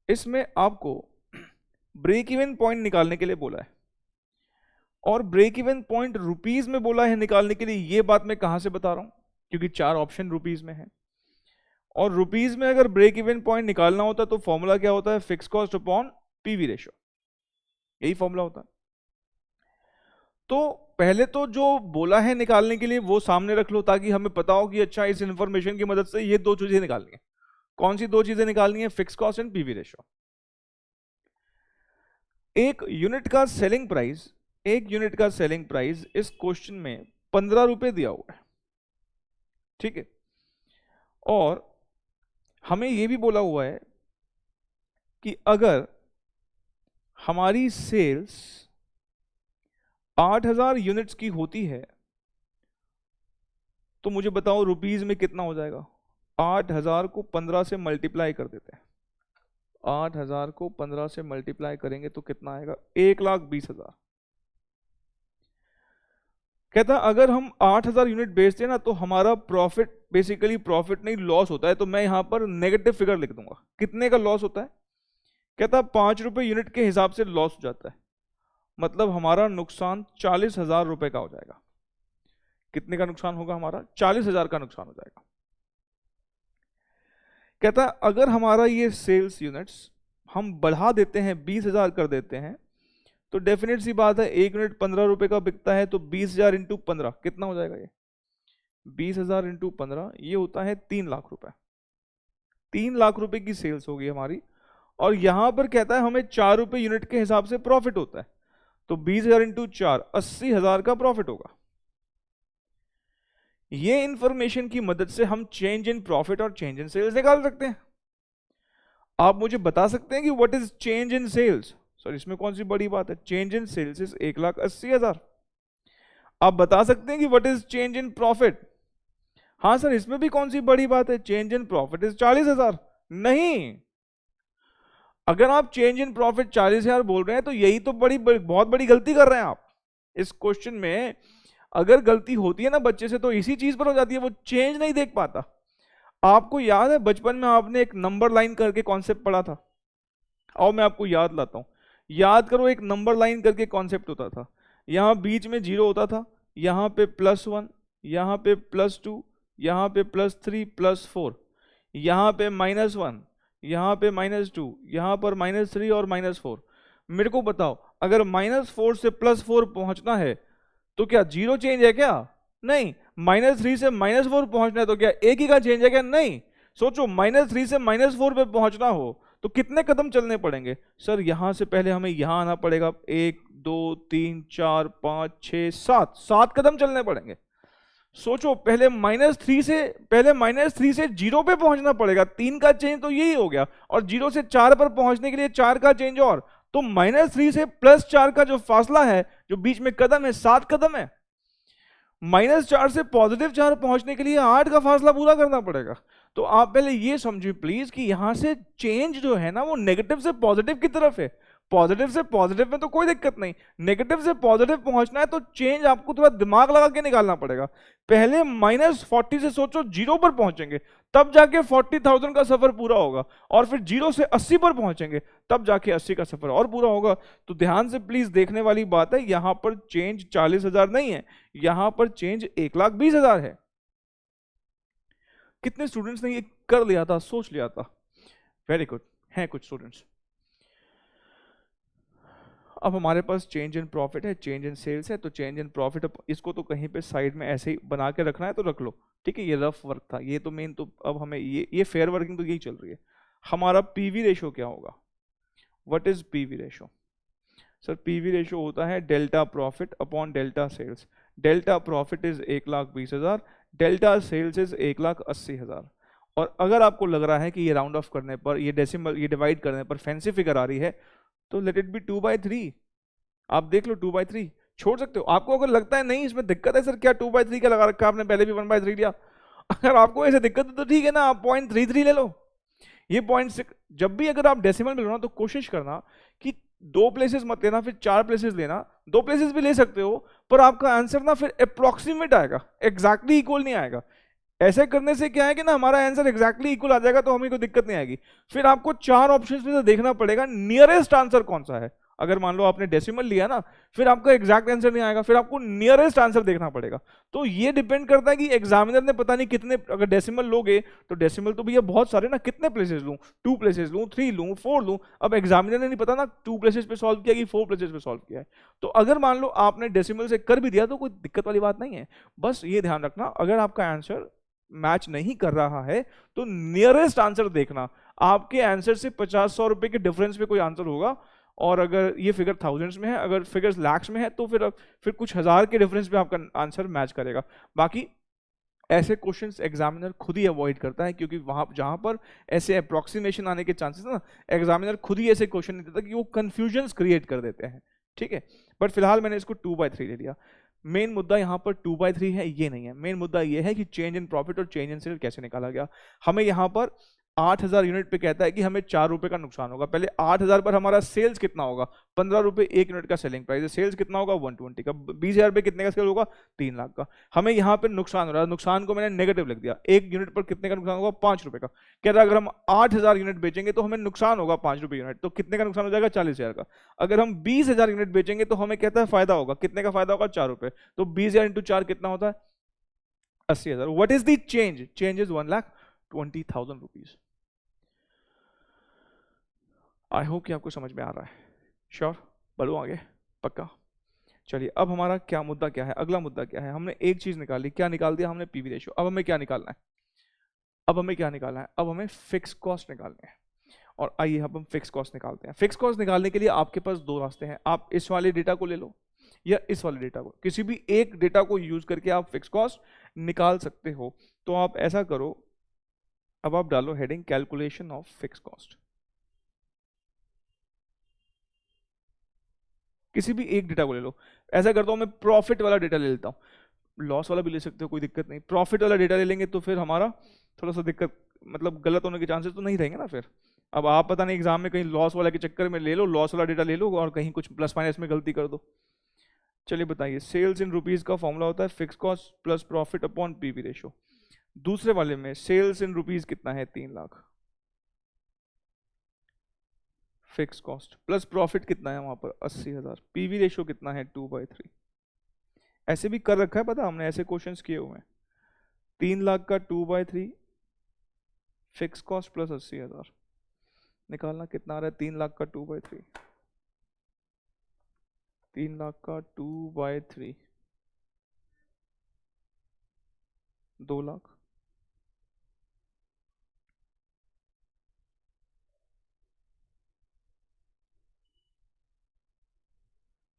इसमें आपको ब्रेक इवन पॉइंट निकालने के लिए बोला है और ब्रेक इवन पॉइंट रुपीज में बोला है निकालने के लिए। ये बात मैं कहां से बता रहा हूं, क्योंकि 4 ऑप्शन रुपीज में है और रुपीज में अगर ब्रेक इवन पॉइंट निकालना होता तो फॉर्मूला क्या होता है? Fix cost upon PV ratio, यही फॉर्मूला होता है। तो पहले तो जो बोला है निकालने के लिए वो सामने रख लो ताकि हमें पता हो कि अच्छा इस इंफॉर्मेशन की मदद से ये 2 चीजें निकालनी है। कौन सी 2 चीजें निकालनी है? Fix cost and PV ratio. एक यूनिट का सेलिंग प्राइस इस क्वेश्चन में 15 रुपए दिया हुआ है, ठीक है। और हमें यह भी बोला हुआ है कि अगर हमारी सेल्स 8000 यूनिट्स की होती है तो मुझे बताओ रुपीज में कितना हो जाएगा? 8000 को 15 से मल्टीप्लाई कर देते हैं, 8000 को 15 से मल्टीप्लाई करेंगे तो कितना आएगा? 1,20,000। कहता अगर हम 8000 यूनिट बेचते हैं ना तो हमारा प्रॉफिट, बेसिकली प्रॉफिट नहीं लॉस होता है। तो मैं यहां पर नेगेटिव फिगर लिख दूंगा। कितने का लॉस होता है? कहता 5 रुपए यूनिट के हिसाब से लॉस हो जाता है। मतलब हमारा नुकसान 40,000 रुपए का हो जाएगा। कितने का नुकसान होगा हमारा? 40,000 का नुकसान हो जाएगा। कहता है अगर हमारा ये सेल्स यूनिट्स हम बढ़ा देते हैं, 20,000 कर देते हैं, तो डेफिनेट सी बात है 1 यूनिट 15 रुपए का बिकता है, तो 20,000 इंटू 15 कितना हो जाएगा? ये 20,000 इंटू 15 ये होता है 3 लाख रुपए। 3 लाख रुपए की सेल्स होगी हमारी, और यहां पर कहता है हमें 4 रुपए यूनिट के हिसाब से प्रॉफिट होता है, तो 20,000 इंटू 4 80,000 का प्रॉफिट होगा। ये इंफॉर्मेशन की मदद से हम चेंज इन प्रॉफिट और चेंज इन सेल्स निकाल सकते हैं। आप मुझे बता सकते हैं कि what is change in sales? Sir इसमें कौन सी बड़ी बात है? Change in sales is 1,80,000। आप बता सकते हैं कि what is change in profit? हाँ सर इसमें भी कौन सी बड़ी बात है? Change in profit is 40,000। नहीं, अगर आप चेंज इन प्रॉफिट 40,000 बोल रहे हैं तो यही तो बहुत बड़ी गलती कर रहे हैं आप। इस क्वेश्चन में अगर गलती होती है ना बच्चे से तो इसी चीज पर हो जाती है, वो चेंज नहीं देख पाता। आपको याद है बचपन में आपने एक नंबर लाइन करके कॉन्सेप्ट पढ़ा था? आओ मैं आपको याद लाता हूं। याद करो, एक नंबर लाइन करके कॉन्सेप्ट होता था। यहां बीच में 0 होता था, यहां पे +1, यहां पे +2, यहां पे +3, +4, यहां पे -1, यहां पे -2, यहां पर -3 और -4। मेरे को बताओ, अगर -4 से +4 पहुंचना है तो क्या 0 चेंज है क्या? नहीं। -3 से -4 पहुंचना है तो क्या एक ही का चेंज है क्या? नहीं। सोचो, -3 से -4 पे पहुंचना हो तो कितने कदम चलने पड़ेंगे? सर यहां से पहले हमें यहां आना पड़ेगा, 1 2 3 4 5 6 7 कदम चलने पड़ेंगे। सोचो, पहले -3 से 0 पे पहुंचना पड़ेगा, 3 का चेंज तो यही हो गया, और 0 से 4 पर पहुंचने के लिए 4 का चेंज और, तो -3 से +4 का जो फासला है, जो बीच में कदम है, 7 कदम है। -4 से +4 पहुंचने के लिए 8 का फासला पूरा करना पड़ेगा। तो आप पहले ये समझिए प्लीज कि यहां से चेंज जो है ना वो नेगेटिव से पॉजिटिव की तरफ है। पॉजिटिव से पॉजिटिव में तो कोई दिक्कत नहीं, नेगेटिव से पॉजिटिव पहुंचना है तो चेंज आपको थोड़ा दिमाग लगा के निकालना पड़ेगा। पहले -40 से सोचो 0 पर पहुंचेंगे, तब जाके 40,000 का सफर पूरा होगा, और फिर 0 से 80 पर पहुंचेंगे, तब जाके 80 का सफर और पूरा होगा। तो ध्यान से प्लीज देखने वाली बात है, यहां पर चेंज 40,000 नहीं है, यहां पर चेंज 1,20,000 है। कितने स्टूडेंट्स ने ये कर लिया था, सोच लिया था? वेरी गुड, हैं कुछ स्टूडेंट्स। अब हमारे पास चेंज इन प्रॉफिट है, चेंज इन सेल्स है, तो चेंज इन प्रॉफिट, इसको तो कहीं पे साइड में ऐसे ही बना के रखना है तो रख लो, ठीक है। ये रफ वर्क था, ये तो मेन, तो अब हमें ये फेयर वर्किंग तो यही चल रही है। हमारा पीवी रेशो क्या होगा? What is PV ratio? Sir PV ratio होता है delta profit upon delta sales. Delta profit is 1,20,000, delta sales is 1,80,000। और अगर आपको लग रहा है कि ये राउंड ऑफ करने पर, ये डेसिमल, ये डिवाइड करने पर फैंसी फिगर आ रही है, तो लेट इट बी 2/3। आप देख लो 2/3 छोड़ सकते हो। आपको अगर लगता है नहीं इसमें दिक्कत है सर, क्या 2/3 का लगा रखा आपने, पहले भी 1/3 लिया, अगर आपको ऐसे दिक्कत है तो ठीक है ना, आप 0.33 ले लो। ये 0.6, जब भी अगर आप डेसिमल में लो ना तो कोशिश करना कि 2 प्लेसेस मत लेना, फिर 4 प्लेसेस लेना। 2 प्लेसेस भी ले सकते हो, पर आपका आंसर ना फिर अप्रोक्सीमेट आएगा, एग्जैक्टली इक्वल नहीं आएगा। ऐसे करने से क्या है कि ना हमारा आंसर एग्जैक्टली इक्वल आ जाएगा, तो हमें कोई दिक्कत नहीं आएगी। फिर आपको 4 ऑप्शंस में से देखना पड़ेगा नियरेस्ट आंसर कौन सा है। अगर मान लो आपने डेसिमल लिया ना, फिर आपका एग्जैक्ट आंसर नहीं आएगा, फिर आपको नियरेस्ट आंसर देखना पड़ेगा। तो ये डिपेंड करता है कि एग्जामिनर ने पता नहीं कितने, अगर डेसिमल लोगे तो डेसिमल तो भैया बहुत सारे ना, कितने प्लेसेस लूं, 2 प्लेसेस लूं, 3 लूं, 4 लूं। अब एग्जामिनर ने नहीं पता ना 2 प्लेसेस पे सॉल्व किया कि 4 प्लेसेस पे सॉल्व किया है। तो अगर मान लो आपने डेसिमल से कर भी दिया तो कोई दिक्कत वाली बात नहीं है। बस ये ध्यान रखना, अगर आपका आंसर मैच नहीं कर रहा है तो नियरेस्ट आंसर देखना। आपके आंसर से 50-100 रुपए के डिफरेंस पे कोई आंसर होगा, और अगर ये फिगर थाउजेंड्स में है, अगर फिगर लैक्स में है, तो फिर कुछ हजार के डिफरेंस पे आपका आंसर मैच करेगा। बाकी ऐसे क्वेश्चंस एग्जामिनर खुद ही अवॉइड करता है, क्योंकि वहां जहां पर ऐसे अप्रोक्सीमेशन आने के चांसेस ना, एग्जामिनर खुद ही ऐसे क्वेश्चन नहीं देता कि वो कंफ्यूजन्स क्रिएट कर देते हैं, ठीक है। बट फिलहाल मैंने इसको 2/3 ले लिया। मेन मुद्दा यहाँ पर 2/3 है, ये नहीं है। मेन मुद्दा ये है कि चेंज इन प्रॉफिट और चेंज इन सेल कैसे निकाला गया। हमें यहाँ पर 8,000 यूनिट पे कहता है कि हमें 4 रुपए का नुकसान होगा। पहले 8,000 पर हमारा सेल्स कितना होगा, 15 रुपए एक यूनिट का सेलिंग प्राइस है, सेल्स कितना होगा 120 का, 20,000 पे कितने का सेल होगा 3 लाख का। हमें यहाँ पे नुकसान हो रहा है, नुकसान को मैंने नेगेटिव लिख दिया, एक यूनिट पर कितने का नुकसान होगा 5 रुपए का। कह रहा है अगर हम 8,000 यूनिट बेचेंगे तो हमें नुकसान होगा 5 रुपए यूनिट, तो कितने का नुकसान हो जाएगा 40,000 का। अगर हम 20,000 यूनिट बेचेंगे तो हमें कहता है फायदा होगा, कितने का फायदा होगा 4 रुपए, तो 20,000 इंटू 4 कितना होता है 80,000। What is the change, change is 1,20,000 rupees. I hope कि आपको समझ में आ रहा है। श्योर, बढ़ो आगे, पक्का। चलिए अब हमारा क्या मुद्दा क्या है, अगला मुद्दा क्या है, हमने एक चीज निकाली, क्या निकाल दिया हमने, पीवी रेशियो। अब हमें क्या निकालना है, अब हमें क्या निकालना है, अब हमें फिक्स कॉस्ट निकालने हैं। और आइए अब हम फिक्स कॉस्ट निकालते हैं। फिक्स कॉस्ट निकालने के लिए आपके पास दो रास्ते हैं, आप इस वाले डेटा को ले लो या इस वाले डेटा को, किसी भी एक डेटा को यूज करके आप फिक्स कॉस्ट निकाल सकते हो। तो आप ऐसा करो, अब आप डालो heading calculation of fix cost, किसी भी एक डेटा को ले लो। ऐसा करता हूं मैं प्रॉफिट वाला डेटा ले लेता हूं, लॉस वाला भी ले सकते हो, कोई दिक्कत नहीं। प्रॉफिट वाला डेटा ले लेंगे तो फिर हमारा थोड़ा सा दिक्कत, मतलब गलत होने के चांसेस तो नहीं रहेंगे ना फिर। अब आप पता नहीं एग्जाम में कहीं लॉस वाला के चक्कर में ले लो, लॉस वाला डेटा ले लो और कहीं कुछ प्लस माइनस में गलती कर दो। चलिए बताइए, सेल्स इन रुपीज का फॉर्मूला होता है fix cost plus profit upon PV ratio. दूसरे वाले में सेल्स इन रुपीज कितना है 3 lakh, fix cost plus profit कितना है वहां पर 80,000, पीवी रेशियो कितना है 2/3। ऐसे भी कर रखा है पता, हमने ऐसे क्वेश्चंस किए हुए हैं। 3 लाख का 2/3 फिक्स कॉस्ट प्लस 80,000, निकालना कितना आ रहा है 3 लाख का 2/3, 3 लाख का 2/3 2 लाख।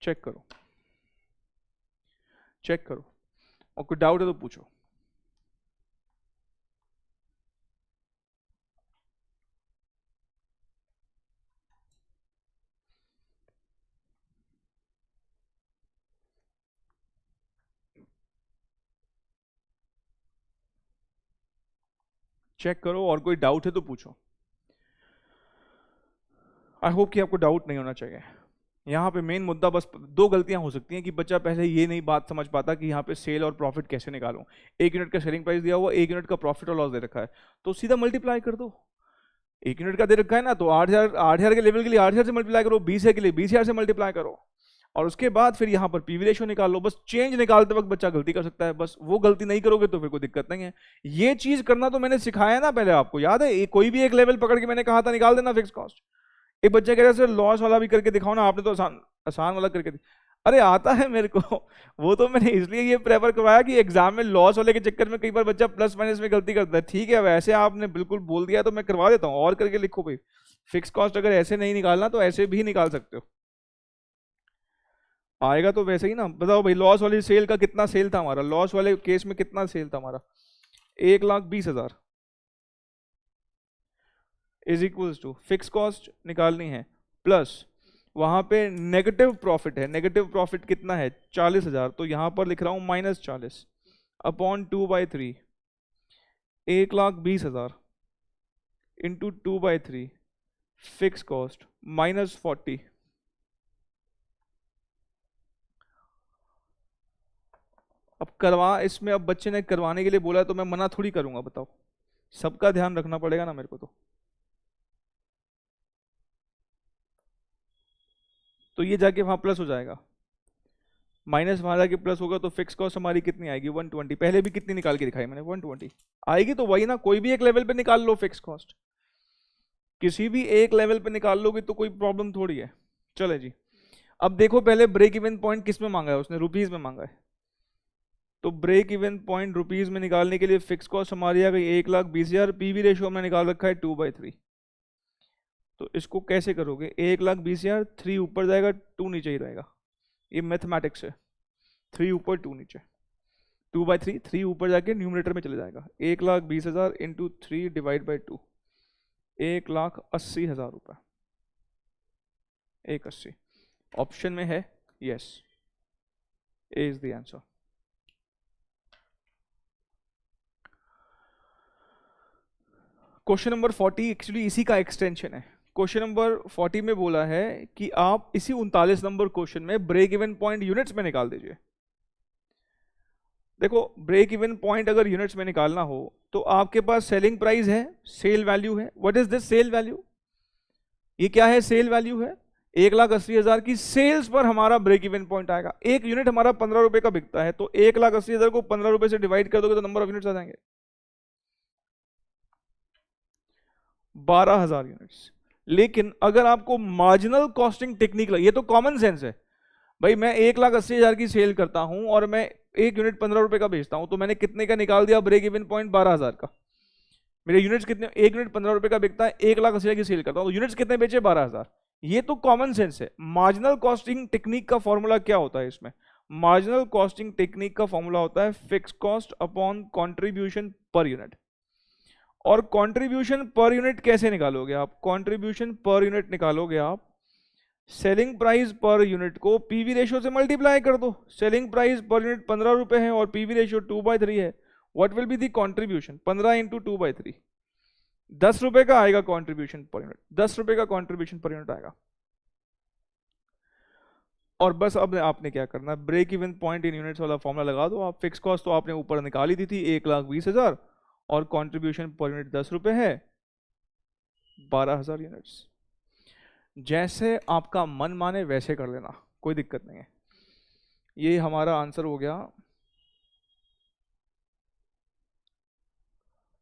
चेक करो, चेक करो, और कोई डाउट है तो पूछो। चेक करो और कोई डाउट है तो पूछो। आई होप कि आपको डाउट नहीं होना चाहिए। यहाँ पे मेन मुद्दा बस दो गलतियां हो सकती हैं कि बच्चा पहले ये नहीं बात समझ पाता कि यहाँ पे सेल और प्रॉफिट कैसे निकालूं। एक यूनिट का सेलिंग प्राइस दिया हुआ, एक यूनिट का प्रॉफिट और लॉस दे रखा है, तो सीधा मल्टीप्लाई कर दो। एक यूनिट का दे रखा है ना, तो 8,000 के लेवल के लिए 8,000 से मल्टीप्लाई करो, 20,000 के लिए 20,000 से मल्टीप्लाई करो, और उसके बाद फिर यहाँ पर पीवी रेशियो निकाल लो। बस चेंज निकालते वक्त बच्चा गलती कर सकता है, बस वो गलती नहीं करोगे तो फिर कोई दिक्कत नहीं है। ये चीज करना तो मैंने सिखाया ना पहले, आपको याद है, कोई भी एक लेवल पकड़ के मैंने कहा था निकाल देना फिक्स कॉस्ट। एक बच्चा कह रहा है सर लॉस वाला भी करके दिखाओ ना, आपने तो आसान आसान वाला करके अरे आता है मेरे को। वो तो मैंने इसलिए ये प्रेफर करवाया कि एग्जाम में लॉस वाले के चक्कर में कई बार बच्चा प्लस माइनस में गलती करता है। ठीक है, वैसे आपने बिल्कुल बोल दिया तो मैं करवा देता हूँ, और करके लिखो भाई। फिक्स कॉस्ट अगर ऐसे नहीं निकालना तो ऐसे भी निकाल सकते हो, आएगा तो वैसे ही ना। बताओ भाई, लॉस वाली सेल का कितना सेल था हमारा, लॉस वाले केस में कितना सेल था हमारा 1,20,000 is equals to fix cost निकालनी है प्लस वहां पे नेगेटिव प्रॉफिट है, नेगेटिव प्रॉफिट कितना है 40,000, तो यहां पर लिख रहा हूं -40 अपॉन 2/3, 1,20,000 इंटू 2/3 फिक्स कॉस्ट -40। अब करवा, इसमें अब बच्चे ने करवाने के लिए बोला तो मैं मना थोड़ी करूंगा, बताओ, सबका ध्यान रखना पड़ेगा ना मेरे को। तो ये जाके वहां प्लस हो जाएगा, माइनस वहां जाके प्लस होगा, तो फिक्स कॉस्ट हमारी कितनी आएगी 120। पहले भी कितनी निकाल के दिखाई मैंने 120 आएगी, तो वही ना, कोई भी एक लेवल पे निकाल लो फिक्स कॉस्ट, किसी भी एक लेवल पे निकाल लोगे तो कोई प्रॉब्लम थोड़ी है। चले जी, अब देखो पहले ब्रेक इवन पॉइंट किस में मांगा है उसने, रुपीज में मांगा है। तो ब्रेक इवन पॉइंट रुपीज में निकालने के लिए फिक्स कॉस्ट हमारी आ गई 1,20,000, पीवी रेशियो हमने निकाल रखा है 2/3। तो इसको कैसे करोगे, 1,20,000, 3 ऊपर जाएगा 2 नीचे ही रहेगा, ये मैथमेटिक्स है। 3 ऊपर 2 नीचे, 2/3, 3 ऊपर जाके न्यूमरेटर में चले जाएगा, 1,20,000 इंटू 3 डिवाइड बाई 2, 1,80,000 रुपये, 180। ऑप्शन में है yes, A is the answer. Question number 40 actually इसी का एक्सटेंशन है। क्वेश्चन नंबर 40 में बोला है कि आप इसी 39 नंबर क्वेश्चन में ब्रेक इवन पॉइंट यूनिट्स में निकाल दीजिए। देखो, ब्रेक इवन पॉइंट अगर यूनिट्स में निकालना हो तो आपके पास सेलिंग प्राइस है, सेल वैल्यू है। What is this sale value? ये क्या है? सेल वैल्यू है। 1,80,000 की सेल्स पर हमारा ब्रेक इवन पॉइंट आएगा। एक यूनिट हमारा 15 रुपए का बिकता है, तो 1,80,000 को 15 रुपए से डिवाइड कर दोगे तो नंबर ऑफ यूनिट्स आ जाएंगे 12,000 यूनिट्स। लेकिन अगर आपको मार्जिनल कॉस्टिंग टेक्निक लगे, ये तो कॉमन सेंस है भाई, मैं 1,80,000 की सेल करता हूं और मैं एक यूनिट 15 रुपए का बेचता हूं, तो मैंने कितने का निकाल दिया ब्रेक इवन पॉइंट? 12,000 का। मेरे यूनिट्स कितने? एक यूनिट 15 रुपए का बिकता है, 1,80,000 की सेल करता हूं, तो यूनिट्स कितने बेचे? 12,000। ये तो कॉमन सेंस है। मार्जिनल कॉस्टिंग टेक्निक का फॉर्मूला क्या होता है इसमें? मार्जिनल कॉस्टिंग टेक्निक का फॉर्मूला होता है फिक्स कॉस्ट अपॉन कॉन्ट्रीब्यूशन पर यूनिट। और कंट्रीब्यूशन पर यूनिट कैसे निकालोगे आप? कंट्रीब्यूशन पर यूनिट निकालोगे आप सेलिंग प्राइस पर यूनिट को पीवी रेशियो से मल्टीप्लाई कर दो। सेलिंग प्राइस पर यूनिट 15 रुपए है और पीवी रेशियो 2/3 है। What will be the contribution? 15 into 2/3, 10 रुपए का आएगा कंट्रीब्यूशन पर यूनिट। 10 रुपए का कंट्रीब्यूशन पर यूनिट आएगा। और बस अब आपने क्या करना है, break even point in units वाला फॉर्मूला लगा दो आप। फिक्स कॉस्ट तो आपने ऊपर निकाली दी थी 1,20,000 और कंट्रीब्यूशन पर यूनिट 10 रुपए है, 12,000 यूनिट्स। जैसे आपका मन माने वैसे कर लेना, कोई दिक्कत नहीं है। ये हमारा आंसर हो गया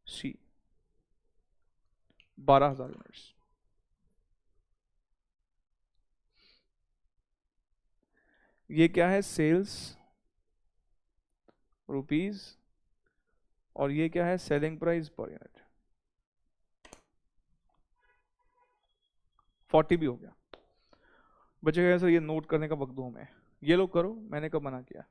सी, 12,000 यूनिट्स। ये क्या है? सेल्स रुपीज, और ये क्या है? Selling price per unit. 40 भी हो गया। बचेगा सर ये नोट करने का वक्त दो हमें। ये लोग करो, मैंने कब मना किया?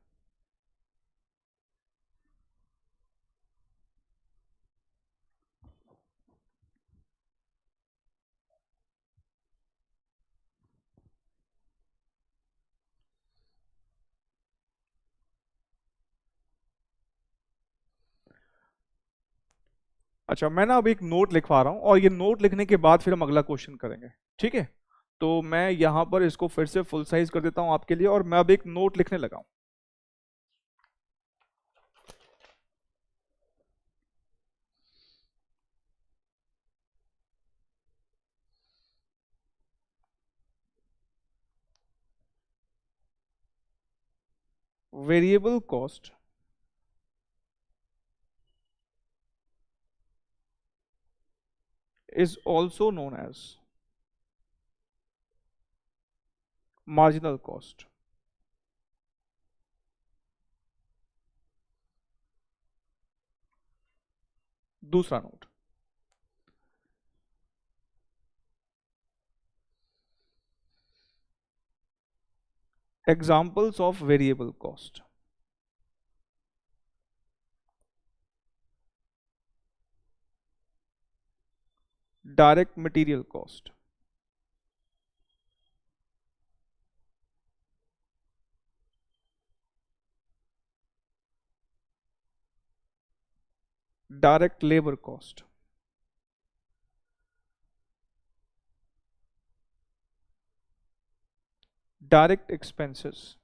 अच्छा, मैं ना अब एक नोट लिखवा रहा हूं और ये नोट लिखने के बाद फिर हम अगला क्वेश्चन करेंगे, ठीक है? तो मैं यहां पर इसको फिर से फुल साइज कर देता हूं आपके लिए, और मैं अब एक नोट लिखने लगा हूं। Variable cost is also known as marginal cost। दूसरा note, examples of variable cost. Direct material cost, direct labour cost, direct expenses,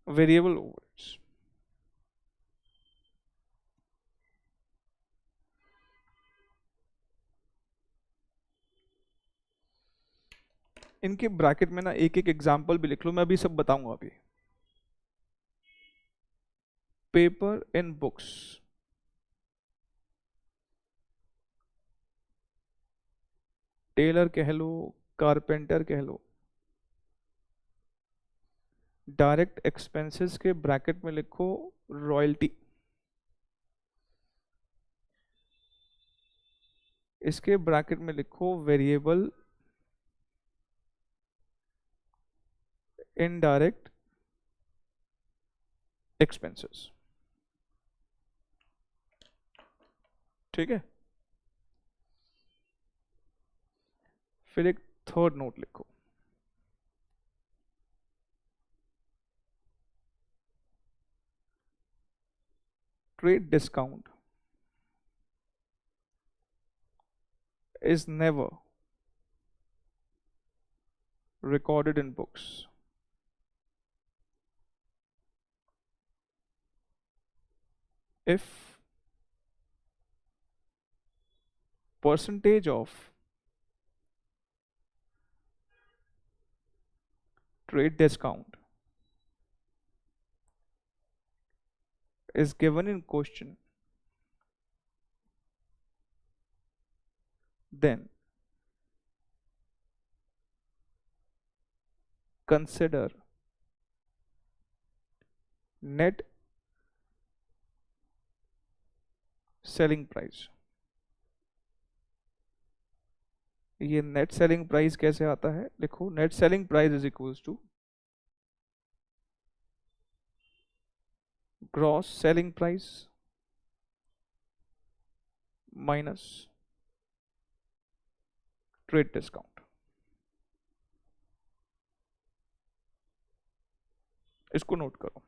variable overheads. इनके ब्रैकेट में ना एक एक एग्जाम्पल भी लिख लो, मैं अभी सब बताऊंगा अभी। पेपर इन बुक्स, टेलर कह लो, कारपेंटर कह लो। डायरेक्ट एक्सपेंसेस के ब्रैकेट में लिखो रॉयल्टी, इसके ब्रैकेट में लिखो वेरिएबल इनडायरेक्ट एक्सपेंसेस, ठीक है? फिर एक थर्ड नोट लिखो, trade discount is never recorded in books. If percentage of trade discount is given in question, then consider net selling price. ये नेट सेलिंग प्राइस कैसे आता है? लिखो net selling price is equals to gross selling price minus trade discount. इसको नोट करो।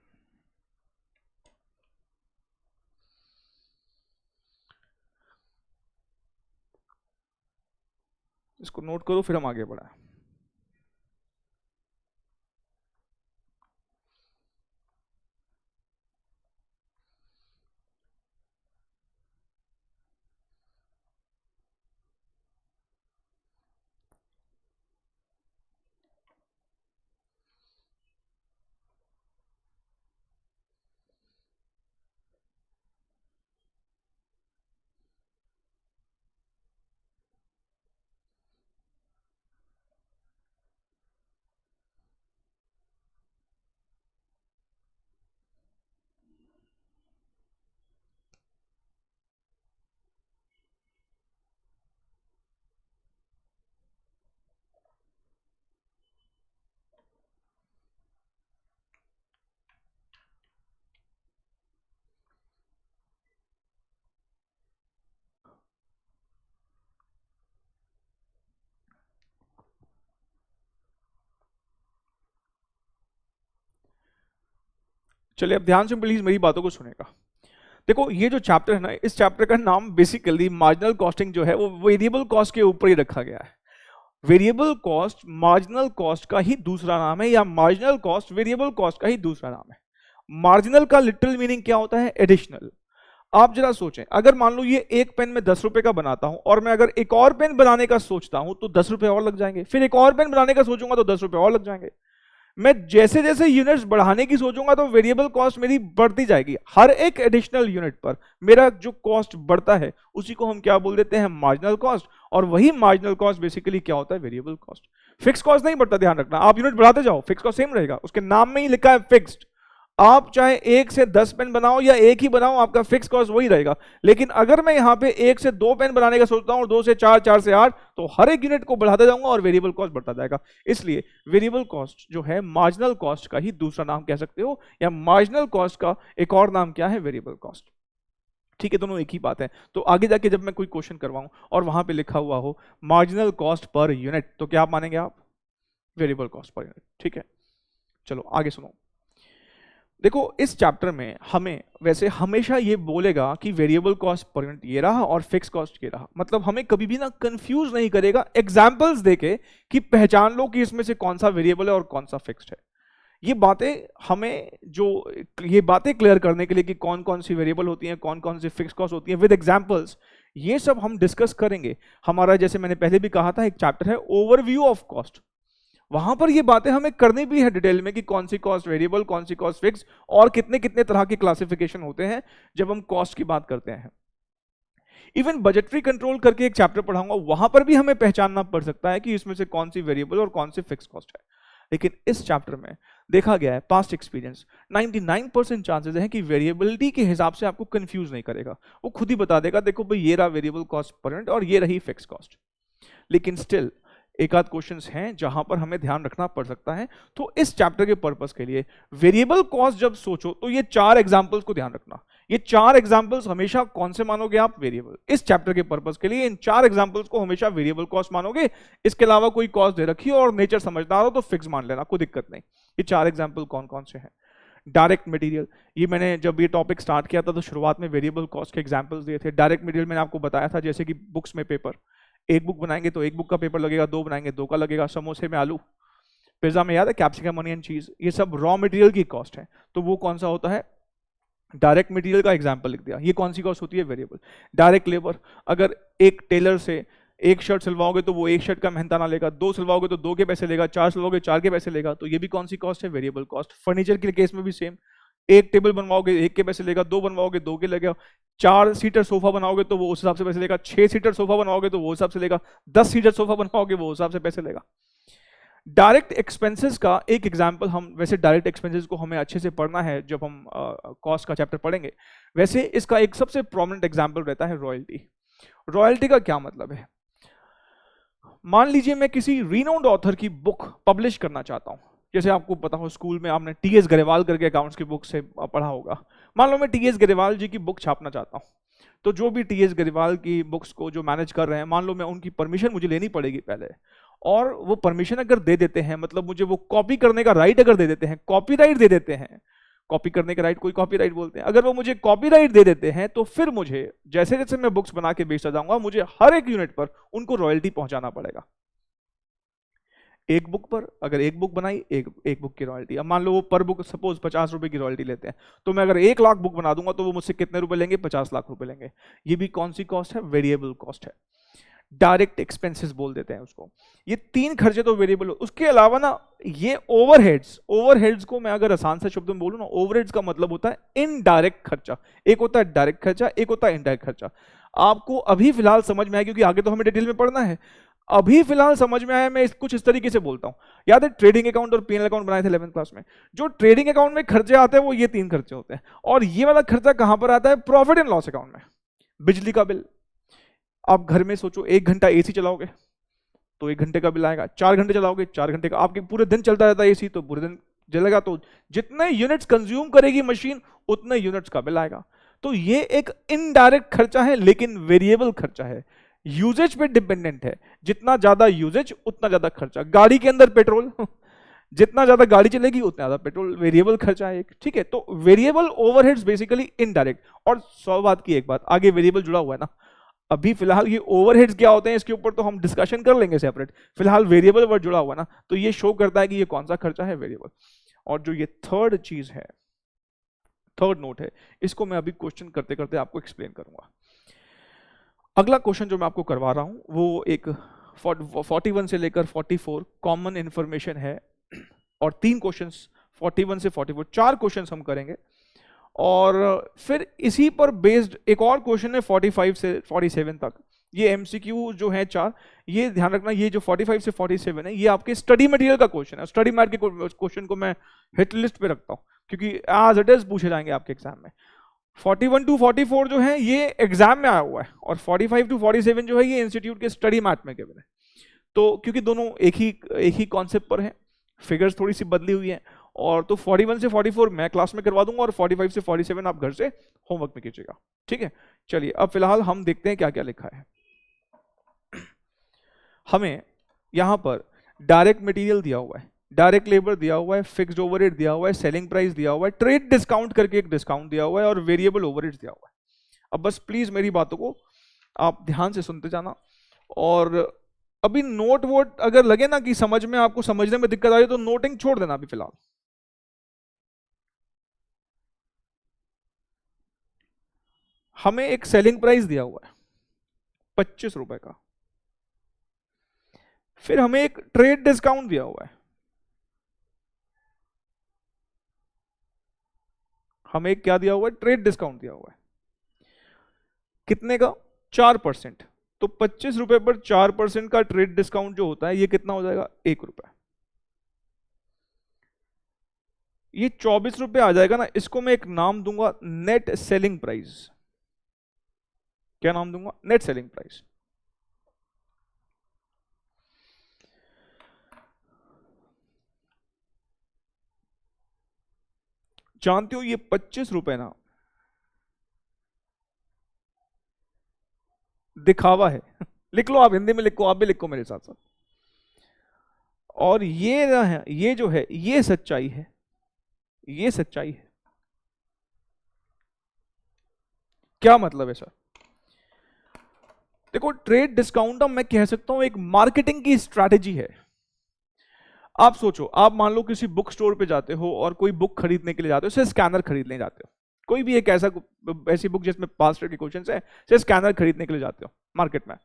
इसको नोट करो, फिर हम आगे बढ़ाएं। चलिए अब ध्यान से प्लीज मेरी बातों को सुनेगा। देखो ये जो चैप्टर है ना, इस चैप्टर का नाम बेसिकली मार्जिनल कॉस्टिंग जो है वो वेरिएबल कॉस्ट के ऊपर ही रखा गया है। वेरिएबल कॉस्ट मार्जिनल कॉस्ट का ही दूसरा नाम है, या मार्जिनल कॉस्ट वेरिएबल कॉस्ट का ही दूसरा नाम है। मार्जिनल का लिटरल मीनिंग क्या होता है? एडिशनल। आप जरा सोचें, अगर मान लो ये एक पेन में 10 रुपए का बनाता हूं और मैं अगर एक और पेन बनाने का सोचता हूं तो 10 रुपए और लग जाएंगे, फिर एक और पेन बनाने का सोचूंगा तो 10 रुपए और लग जाएंगे। मैं जैसे जैसे यूनिट्स बढ़ाने की सोचूंगा तो वेरिएबल कॉस्ट मेरी बढ़ती जाएगी। हर एक एडिशनल यूनिट पर मेरा जो कॉस्ट बढ़ता है उसी को हम क्या बोल देते हैं? Marginal cost. और वही मार्जिनल कॉस्ट बेसिकली क्या होता है? Variable cost. फिक्स कॉस्ट नहीं बढ़ता, ध्यान रखना। आप यूनिट बढ़ाते जाओ, फिक्स कॉस्ट सेम रहेगा, उसके नाम में ही लिखा है फिक्स्ड। आप चाहे 1 से 10 पेन बनाओ या एक ही बनाओ, आपका फिक्स कॉस्ट वही रहेगा। लेकिन अगर मैं यहां पे 1 से 2 पेन बनाने का सोचता हूं, 2 से 4, 4 से 8, तो हर एक यूनिट को बढ़ाता जाऊंगा और वेरिएबल कॉस्ट बढ़ता जाएगा। इसलिए वेरिएबल कॉस्ट जो है मार्जिनल कॉस्ट का ही दूसरा नाम कह सकते हो, या मार्जिनल कॉस्ट का एक और नाम क्या है? Variable cost. ठीक है, दोनों एक ही बात है। तो आगे जाके जब मैं कोई क्वेश्चन करवाऊं और वहां पे लिखा हुआ हो मार्जिनल कॉस्ट पर यूनिट, तो क्या आप मानेंगे? आप वेरिएबल कॉस्ट पर यूनिट। ठीक है, चलो आगे सुनो। देखो इस चैप्टर में हमें वैसे हमेशा ये बोलेगा कि वेरिएबल कॉस्ट पर यूनिट ये रहा और फिक्स कॉस्ट ये रहा। मतलब हमें कभी भी ना कंफ्यूज नहीं करेगा, एग्जांपल्स देके कि पहचान लो कि इसमें से कौन सा वेरिएबल है और कौन सा फिक्स्ड है। ये बातें हमें ये बातें क्लियर करने के लिए कि कौन कौन सी वेरिएबल होती हैं, कौन कौन सी फिक्स कॉस्ट होती हैं विद एग्जांपल्स, ये सब हम डिस्कस करेंगे। हमारा जैसे मैंने पहले भी कहा था एक चैप्टर है ओवरव्यू ऑफ कॉस्ट, वहां पर ये बातें हमें करनी भी है डिटेल में कि कौन सी कॉस्ट वेरिएबल, कौन सी कॉस्ट फिक्स, और कितने कितने तरह के क्लासिफिकेशन होते हैं जब हम कॉस्ट की बात करते हैं। इवन बजटरी कंट्रोल करके एक चैप्टर पढ़ाऊंगा, वहां पर भी हमें पहचानना पड़ सकता है कि इसमें से कौन सी वेरिएबल और कौन सी फिक्स कॉस्ट है। लेकिन इस चैप्टर में देखा गया है पास्ट एक्सपीरियंस 99% चांसेस है कि वेरिएबिलिटी के हिसाब से आपको कंफ्यूज नहीं करेगा, वो खुद ही बता देगा देखो भाई ये रहा वेरिएबल कॉस्ट पर यूनिट और ये रही फिक्स कॉस्ट। लेकिन स्टिल एक आध क्वेश्चंस हैं जहां पर हमें ध्यान रखना पड़ सकता है। तो इस चैप्टर के पर्पस के लिए वेरिएबल कॉस्ट जब सोचो तो ये 4 एग्जांपल्स को ध्यान रखना। ये 4 एग्जांपल्स हमेशा कौन से मानोगे आप? वेरिएबल। इस चैप्टर के पर्पस के लिए इन 4 एग्जांपल्स को हमेशा वेरिएबल कॉस्ट मानोगे। इसके अलावा कोई कॉस्ट दे रखी हो और नेचर समझदार हो तो फिक्स मान लेना, कोई दिक्कत नहीं। ये 4 एग्जांपल कौन कौन से हैं? डायरेक्ट मटेरियल, ये मैंने जब ये टॉपिक स्टार्ट किया था तो शुरुआत में वेरिएबल कॉस्ट के एग्जांपल्स दिए थे। डायरेक्ट मटेरियल मैंने आपको बताया था, जैसे कि बुक्स में पेपर, एक बुक बनाएंगे तो एक बुक का पेपर लगेगा, दो बनाएंगे दो का लगेगा। समोसे में आलू, पिज्जा में याद है कैप्सिकम अनियन चीज, ये सब रॉ मटेरियल की कॉस्ट है, तो वो कौन सा होता है, डायरेक्ट मटेरियल का एग्जांपल लिख दिया। ये कौन सी कॉस्ट होती है, वेरिएबल। डायरेक्ट लेबर, अगर एक टेलर से एक शर्ट सिलवाओगे तो वो एक शर्ट का मेहनताना लेगा, दो सिलवाओगे तो दो के पैसे लेगा, चार सिलवाओगे चार के पैसे लेगा, तो ये भी कौन सी कॉस्ट है, वेरिएबल कॉस्ट। फर्नीचर के केस में भी सेम, एक टेबल बनवाओगे एक के पैसे लेगा, दो बनवाओगे दो के लगेगा, 4 सीटर सोफा बनाओगे तो वो उस हिसाब से पैसे लेगा, 6 सीटर सोफा बनवाओगे तो वो हिसाब से लेगा, 10 सीटर सोफा बनवाओगे वो हिसाब से पैसे लेगा। डायरेक्ट एक्सपेंसेस का एक एग्जांपल, हम वैसे डायरेक्ट एक्सपेंसेस को हमें अच्छे से पढ़ना है जब हम कॉस्ट का चैप्टर पढ़ेंगे, वैसे इसका एक सबसे प्रोमिनेंट एग्जांपल रहता है रॉयल्टी। रॉयल्टी का क्या मतलब है, मान लीजिए मैं किसी रीनाउंड ऑथर की बुक पब्लिश करना चाहता हूं, जैसे आपको पता हो स्कूल में आपने टीएस गरेवाल करके अकाउंट्स की बुक से पढ़ा होगा। मान लो मैं टीएस गरेवाल जी की बुक छापना चाहता हूं, तो जो भी टीएस गरेवाल की बुक्स को जो मैनेज कर रहे हैं, मान लो मैं उनकी परमिशन मुझे लेनी पड़ेगी पहले, और वो परमिशन अगर दे देते हैं, मतलब मुझे वो कॉपी करने का राइट अगर दे देते हैं, कॉपीराइट दे देते हैं, कॉपी करने का राइट कोई कॉपीराइट बोलते हैं, अगर वो मुझे कॉपीराइट दे देते हैं तो फिर मुझे जैसे जैसे मैं बुक्स बना के बेचता जाऊंगा, मुझे हर एक यूनिट पर उनको रॉयल्टी पहुंचाना पड़ेगा। एक बुक पर अगर एक बुक बनाई, एक बुक की रॉयल्टी, अब मान लो वो पर बुक सपोज 50 रुपए की रॉयल्टी लेते हैं, तो मैं अगर 1 लाख बुक बना दूंगा तो वो मुझसे कितने रुपए लेंगे, 50 लाख रुपए लेंगे। ये भी कौन सी कॉस्ट है, वेरिएबल कॉस्ट है, डायरेक्ट एक्सपेंसेस बोल देते हैं उसको। ये 3 खर्चे तो वेरिएबल। उसके अलावा ना ये ओवरहेड्स, ओवरहेड्स को मैं अगर आसान से शब्द में बोलूं ना, ओवरहेड्स का मतलब होता है इनडायरेक्ट खर्चा। एक होता है डायरेक्ट खर्चा, एक होता है इनडायरेक्ट खर्चा। आपको अभी फिलहाल समझ में आया, क्योंकि आगे तो हमें डिटेल में पढ़ना है, अभी फिलहाल समझ में आया। मैं कुछ इस तरीके से बोलता हूं, याद है ट्रेडिंग अकाउंट और पीएनएल अकाउंट बनाए थे 11th क्लास में, जो ट्रेडिंग अकाउंट में खर्चे आते हैं वो ये 3 खर्चे होते हैं, और ये वाला खर्चा कहां पर आता है, प्रॉफिट एंड लॉस अकाउंट में। बिजली का बिल, आप घर में सोचो 1 घंटा एसी चलाओगे तो 1 घंटे का बिल आएगा, 4 घंटे चलाओगे 4 घंटे का, आपके पूरे दिन चलता रहता है एसी तो पूरे दिन जलेगा, तो जितने यूनिट्स कंज्यूम करेगी मशीन उतने यूनिट्स का बिल आएगा। तो ये एक इनडायरेक्ट खर्चा है, लेकिन वेरिएबल खर्चा है, यूजेज पे डिपेंडेंट है। जितना ज्यादा यूजेज उतना ज्यादा खर्चा। गाड़ी के अंदर पेट्रोल जितना ज्यादा गाड़ी चलेगी उतना ज्यादा पेट्रोल, वेरिएबल खर्चा है एक, ठीक है। तो वेरिएबल ओवरहेड्स बेसिकली इनडायरेक्ट। और 100 बात की एक बात, आगे वेरिएबल जुड़ा हुआ है ना, अभी फिलहाल ये ओवरहेड्स क्या होते हैं इसके ऊपर तो हम डिस्कशन कर लेंगे सेपरेट, फिलहाल वेरिएबल वर्ड जुड़ा हुआ है ना, तो ये शो करता है कि ये कौन सा खर्चा है, वेरिएबल। और जो ये थर्ड चीज है, थर्ड नोट है, इसको मैं अभी क्वेश्चन करते करते आपको एक्सप्लेन करूंगा। अगला क्वेश्चन जो मैं आपको करवा रहा हूं वो एक 41 से लेकर 44 कॉमन इंफॉर्मेशन है, और 3 क्वेश्चंस 41 से 44, 4 क्वेश्चंस हम करेंगे, और फिर इसी पर बेस्ड एक और क्वेश्चन है 45 से 47 तक। ये एमसीक्यू जो है 4, ये ध्यान रखना, ये जो 45 से 47 है ये आपके स्टडी मटेरियल का क्वेश्चन है। स्टडी मैट के क्वेश्चन को मैं हिट लिस्ट पे रखता हूं, क्योंकि एज इट इज पूछे जाएंगे आपके एग्जाम में। 41 टू 44 जो है ये एग्जाम में आया हुआ है, और 45 टू 47 जो है ये इंस्टीट्यूट के स्टडी मैट में गिवन है। तो क्योंकि दोनों एक ही कॉन्सेप्ट पर है, फिगर्स थोड़ी सी बदली हुई है, और तो 41 से 44 मैं क्लास में करवा दूंगा, और 45 से 47 आप घर से होमवर्क में कीजिएगा, ठीक है। चलिए अब फिलहाल हम देखते हैं क्या क्या लिखा है। हमें यहां पर डायरेक्ट मटेरियल दिया हुआ है, डायरेक्ट लेबर दिया हुआ है, फिक्स्ड ओवरहेड दिया हुआ है, सेलिंग प्राइस दिया हुआ है, ट्रेड डिस्काउंट करके एक डिस्काउंट दिया हुआ है, और वेरिएबल ओवरहेड दिया हुआ है। अब बस प्लीज मेरी बातों को आप ध्यान से सुनते जाना, और अभी नोट वोट अगर लगे ना कि समझ में आपको समझने में दिक्कत आ रही है तो नोटिंग छोड़ देना अभी फिलहाल। हमें एक सेलिंग प्राइस दिया हुआ है 25 रुपए का, फिर हमें एक ट्रेड डिस्काउंट दिया हुआ है, हमें क्या दिया हुआ है, ट्रेड डिस्काउंट दिया हुआ है, कितने का, 4%। तो 25 रुपए पर 4% का ट्रेड डिस्काउंट जो होता है ये कितना हो जाएगा, 1 रुपए। ये 24 रुपए आ जाएगा ना, इसको मैं एक नाम दूंगा नेट सेलिंग प्राइस। क्या नाम दूंगा, नेट सेलिंग प्राइस। जानते हो ये 25 रुपए ना दिखावा है लिख लो, आप हिंदी में लिखो, आप भी लिखो मेरे साथ साथ। और ये ना है, ये जो है ये सच्चाई है। ये सच्चाई है। क्या मतलब है सर? देखो, ट्रेड डिस्काउंट मैं कह सकता हूं एक मार्केटिंग की स्ट्रैटेजी है। आप सोचो, आप मान लो किसी बुक स्टोर पे जाते हो और कोई बुक खरीदने के लिए जाते हो, से स्कैनर खरीदने जाते हो, कोई भी एक ऐसी बुक जिसमें पास्ट के क्वेश्चंस है, से स्कैनर खरीदने के लिए जाते हो मार्केट में।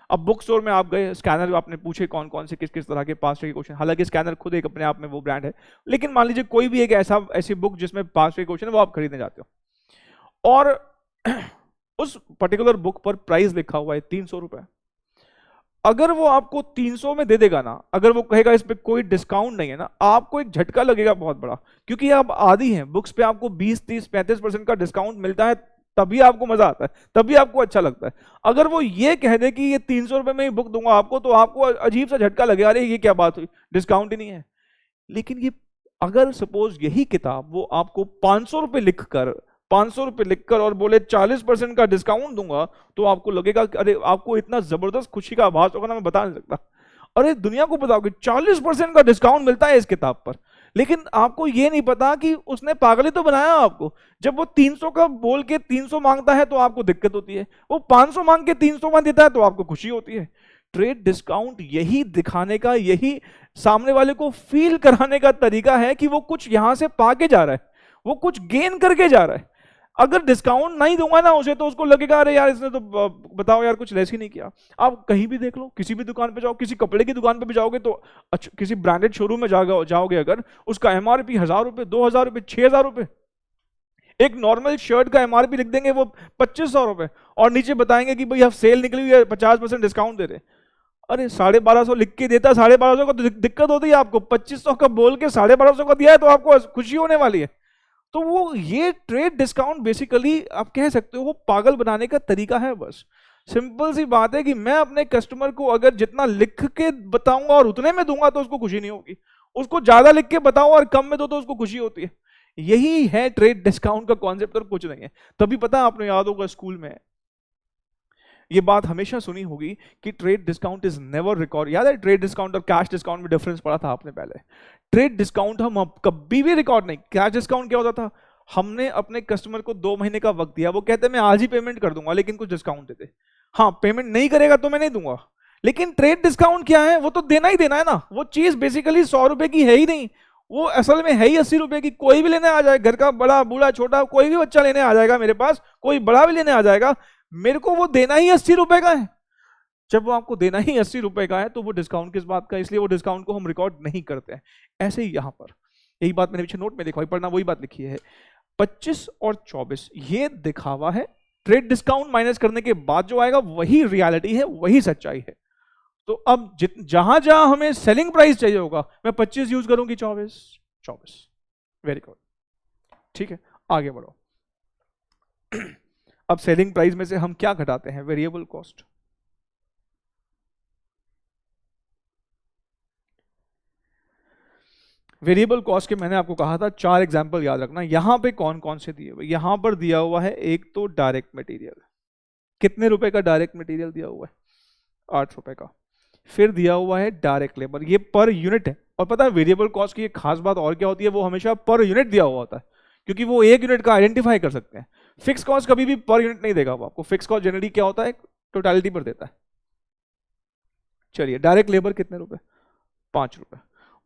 अब बुक स्टोर में आप गए, स्कैनर आपने पूछे कौन कौन से किस किस तरह के पास्ट के क्वेश्चन, हालांकि स्कैनर खुद एक अपने आप में वो ब्रांड है, लेकिन मान लीजिए कोई भी एक ऐसी बुक जिसमें पास्ट के क्वेश्चन है वो आप खरीदने जाते हो, और उस पर्टिकुलर बुक पर प्राइस लिखा हुआ है 300 रुपए। अगर वो आपको 300 में दे देगा ना, अगर वो कहेगा इस पे कोई डिस्काउंट नहीं है ना, आपको एक झटका लगेगा बहुत बड़ा, क्योंकि आप आदी हैं बुक्स पे आपको 20, 30, 35% का डिस्काउंट मिलता है, तभी आपको मजा आता है, तभी आपको अच्छा लगता है। अगर वो ये कह दे कि ये 300 रुपए में ही बुक दूंगा आपको, तो आपको अजीब सा झटका लगेगा, अरे ये क्या बात हुई, डिस्काउंट ही नहीं है। लेकिन ये, अगर सपोज यही किताब वो आपको 500 रुपए लिखकर और बोले 40% का डिस्काउंट दूंगा, तो आपको लगेगा कि अरे, आपको इतना जबरदस्त खुशी का आभास होगा ना, मैं बता नहीं सकता। अरे दुनिया को बताओ कि 40% का डिस्काउंट मिलता है इस किताब पर, लेकिन आपको ये नहीं पता कि उसने पागल ही तो बनाया आपको। जब वो 300 का बोल के 300 मांगता है तो आपको दिक्कत होती है, वो 500 मांग के 300 मान देता है तो आपको खुशी होती है। ट्रेड डिस्काउंट यही दिखाने का, यही सामने वाले को फील कराने का तरीका है कि वो कुछ यहां से पाके जा रहा है, वो कुछ गेन करके जा रहा है। अगर डिस्काउंट नहीं दूंगा ना उसे, तो उसको लगेगा अरे यार इसने तो बताओ यार कुछ लेस ही नहीं किया। आप कहीं भी देख लो, किसी भी दुकान पे जाओ, किसी कपड़े की दुकान पे भी जाओगे तो अच्छा, किसी ब्रांडेड शोरूम में जाओगे अगर, उसका एमआरपी 1000 रुपए, 2000 रुपए, 6000 रुपए। एक नॉर्मल शर्ट का एमआरपी लिख देंगे वो 2500 रुपए, और नीचे बताएंगे कि भाई अब सेल निकली हुई है, 50% डिस्काउंट दे रहे। अरे 1250 लिख के देता, 1250 का तो दिक्कत होती है आपको, 2500 का बोल के 1250 का दिया है तो आपको खुशी होने वाली है। तो वो ये ट्रेड डिस्काउंट बेसिकली आप कह सकते हो वो पागल बनाने का तरीका है बस। सिंपल सी बात है कि मैं अपने कस्टमर को अगर जितना लिख के बताऊंगा और उतने में दूंगा तो उसको खुशी नहीं होगी, उसको ज्यादा लिख के बताऊं और कम में दो तो उसको खुशी होती है। यही है ट्रेड डिस्काउंट का कॉन्सेप्ट और कुछ नहीं है। तभी पता है, आपने याद होगा स्कूल में ये बात हमेशा सुनी होगी कि trade discount is never record. याद है ट्रेड डिस्काउंट और कैश डिस्काउंट में डिफरेंस पड़ा था आपने पहले? ट्रेड डिस्काउंट हम कभी भी रिकॉर्ड नहीं, कैश डिस्काउंट क्या होता था, हमने अपने कस्टमर को 2 महीने का वक्त दिया, वो कहते मैं आज ही पेमेंट कर दूंगा लेकिन कुछ डिस्काउंट दे दे। हाँ, पेमेंट नहीं करेगा तो मैं नहीं दूंगा। लेकिन ट्रेड डिस्काउंट क्या है, वो तो देना ही देना है ना। वो चीज बेसिकली 100 रुपए की है ही नहीं, वो असल में है ही 80 रुपए की। कोई भी लेने आ जाए, घर का बड़ा बूढ़ा छोटा कोई भी बच्चा लेने आ जाएगा मेरे पास, कोई बड़ा भी लेने आ जाएगा, मेरे को वो देना ही 80 रुपए का है। जब वो आपको देना ही 80 रुपए का है तो वो डिस्काउंट किस बात का, इसलिए वो डिस्काउंट को हम रिकॉर्ड नहीं करते हैं। ऐसे ही यहां पर यही बात मैंने पीछे नोट में लिखा, पढ़ना वही बात लिखी है, 25 और 24 ये दिखावा है। ट्रेड डिस्काउंट माइनस करने के बाद जो आएगा वही रियलिटी है, वही सच्चाई है। तो अब जहां जहां हमें सेलिंग प्राइस चाहिए होगा, मैं 25 यूज करूंगी, 24 24। वेरी गुड, ठीक है, आगे बढ़ो। अब सेलिंग प्राइस में से हम क्या घटाते हैं, वेरिएबल कॉस्ट। वेरिएबल कॉस्ट के मैंने आपको कहा था 4 एग्जांपल याद रखना। यहां पे कौन कौन से दिए हुए, यहां पर दिया हुआ है एक तो डायरेक्ट मटेरियल, कितने रुपए का डायरेक्ट मटेरियल दिया हुआ है, 8 रुपए का। फिर दिया हुआ है डायरेक्ट लेबर, ये पर यूनिट है। और पता है वेरिएबल कॉस्ट की एक खास बात और क्या होती है, वो हमेशा पर यूनिट दिया हुआ होता है, क्योंकि वो एक यूनिट का आइडेंटिफाई कर सकते हैं। फिक्स कॉस्ट कभी भी पर यूनिट नहीं देगा वो आपको, फिक्स कॉस्ट जनरली क्या होता है, टोटलिटी पर देता है। चलिए, डायरेक्ट लेबर कितने रुपए, 5 रुपए।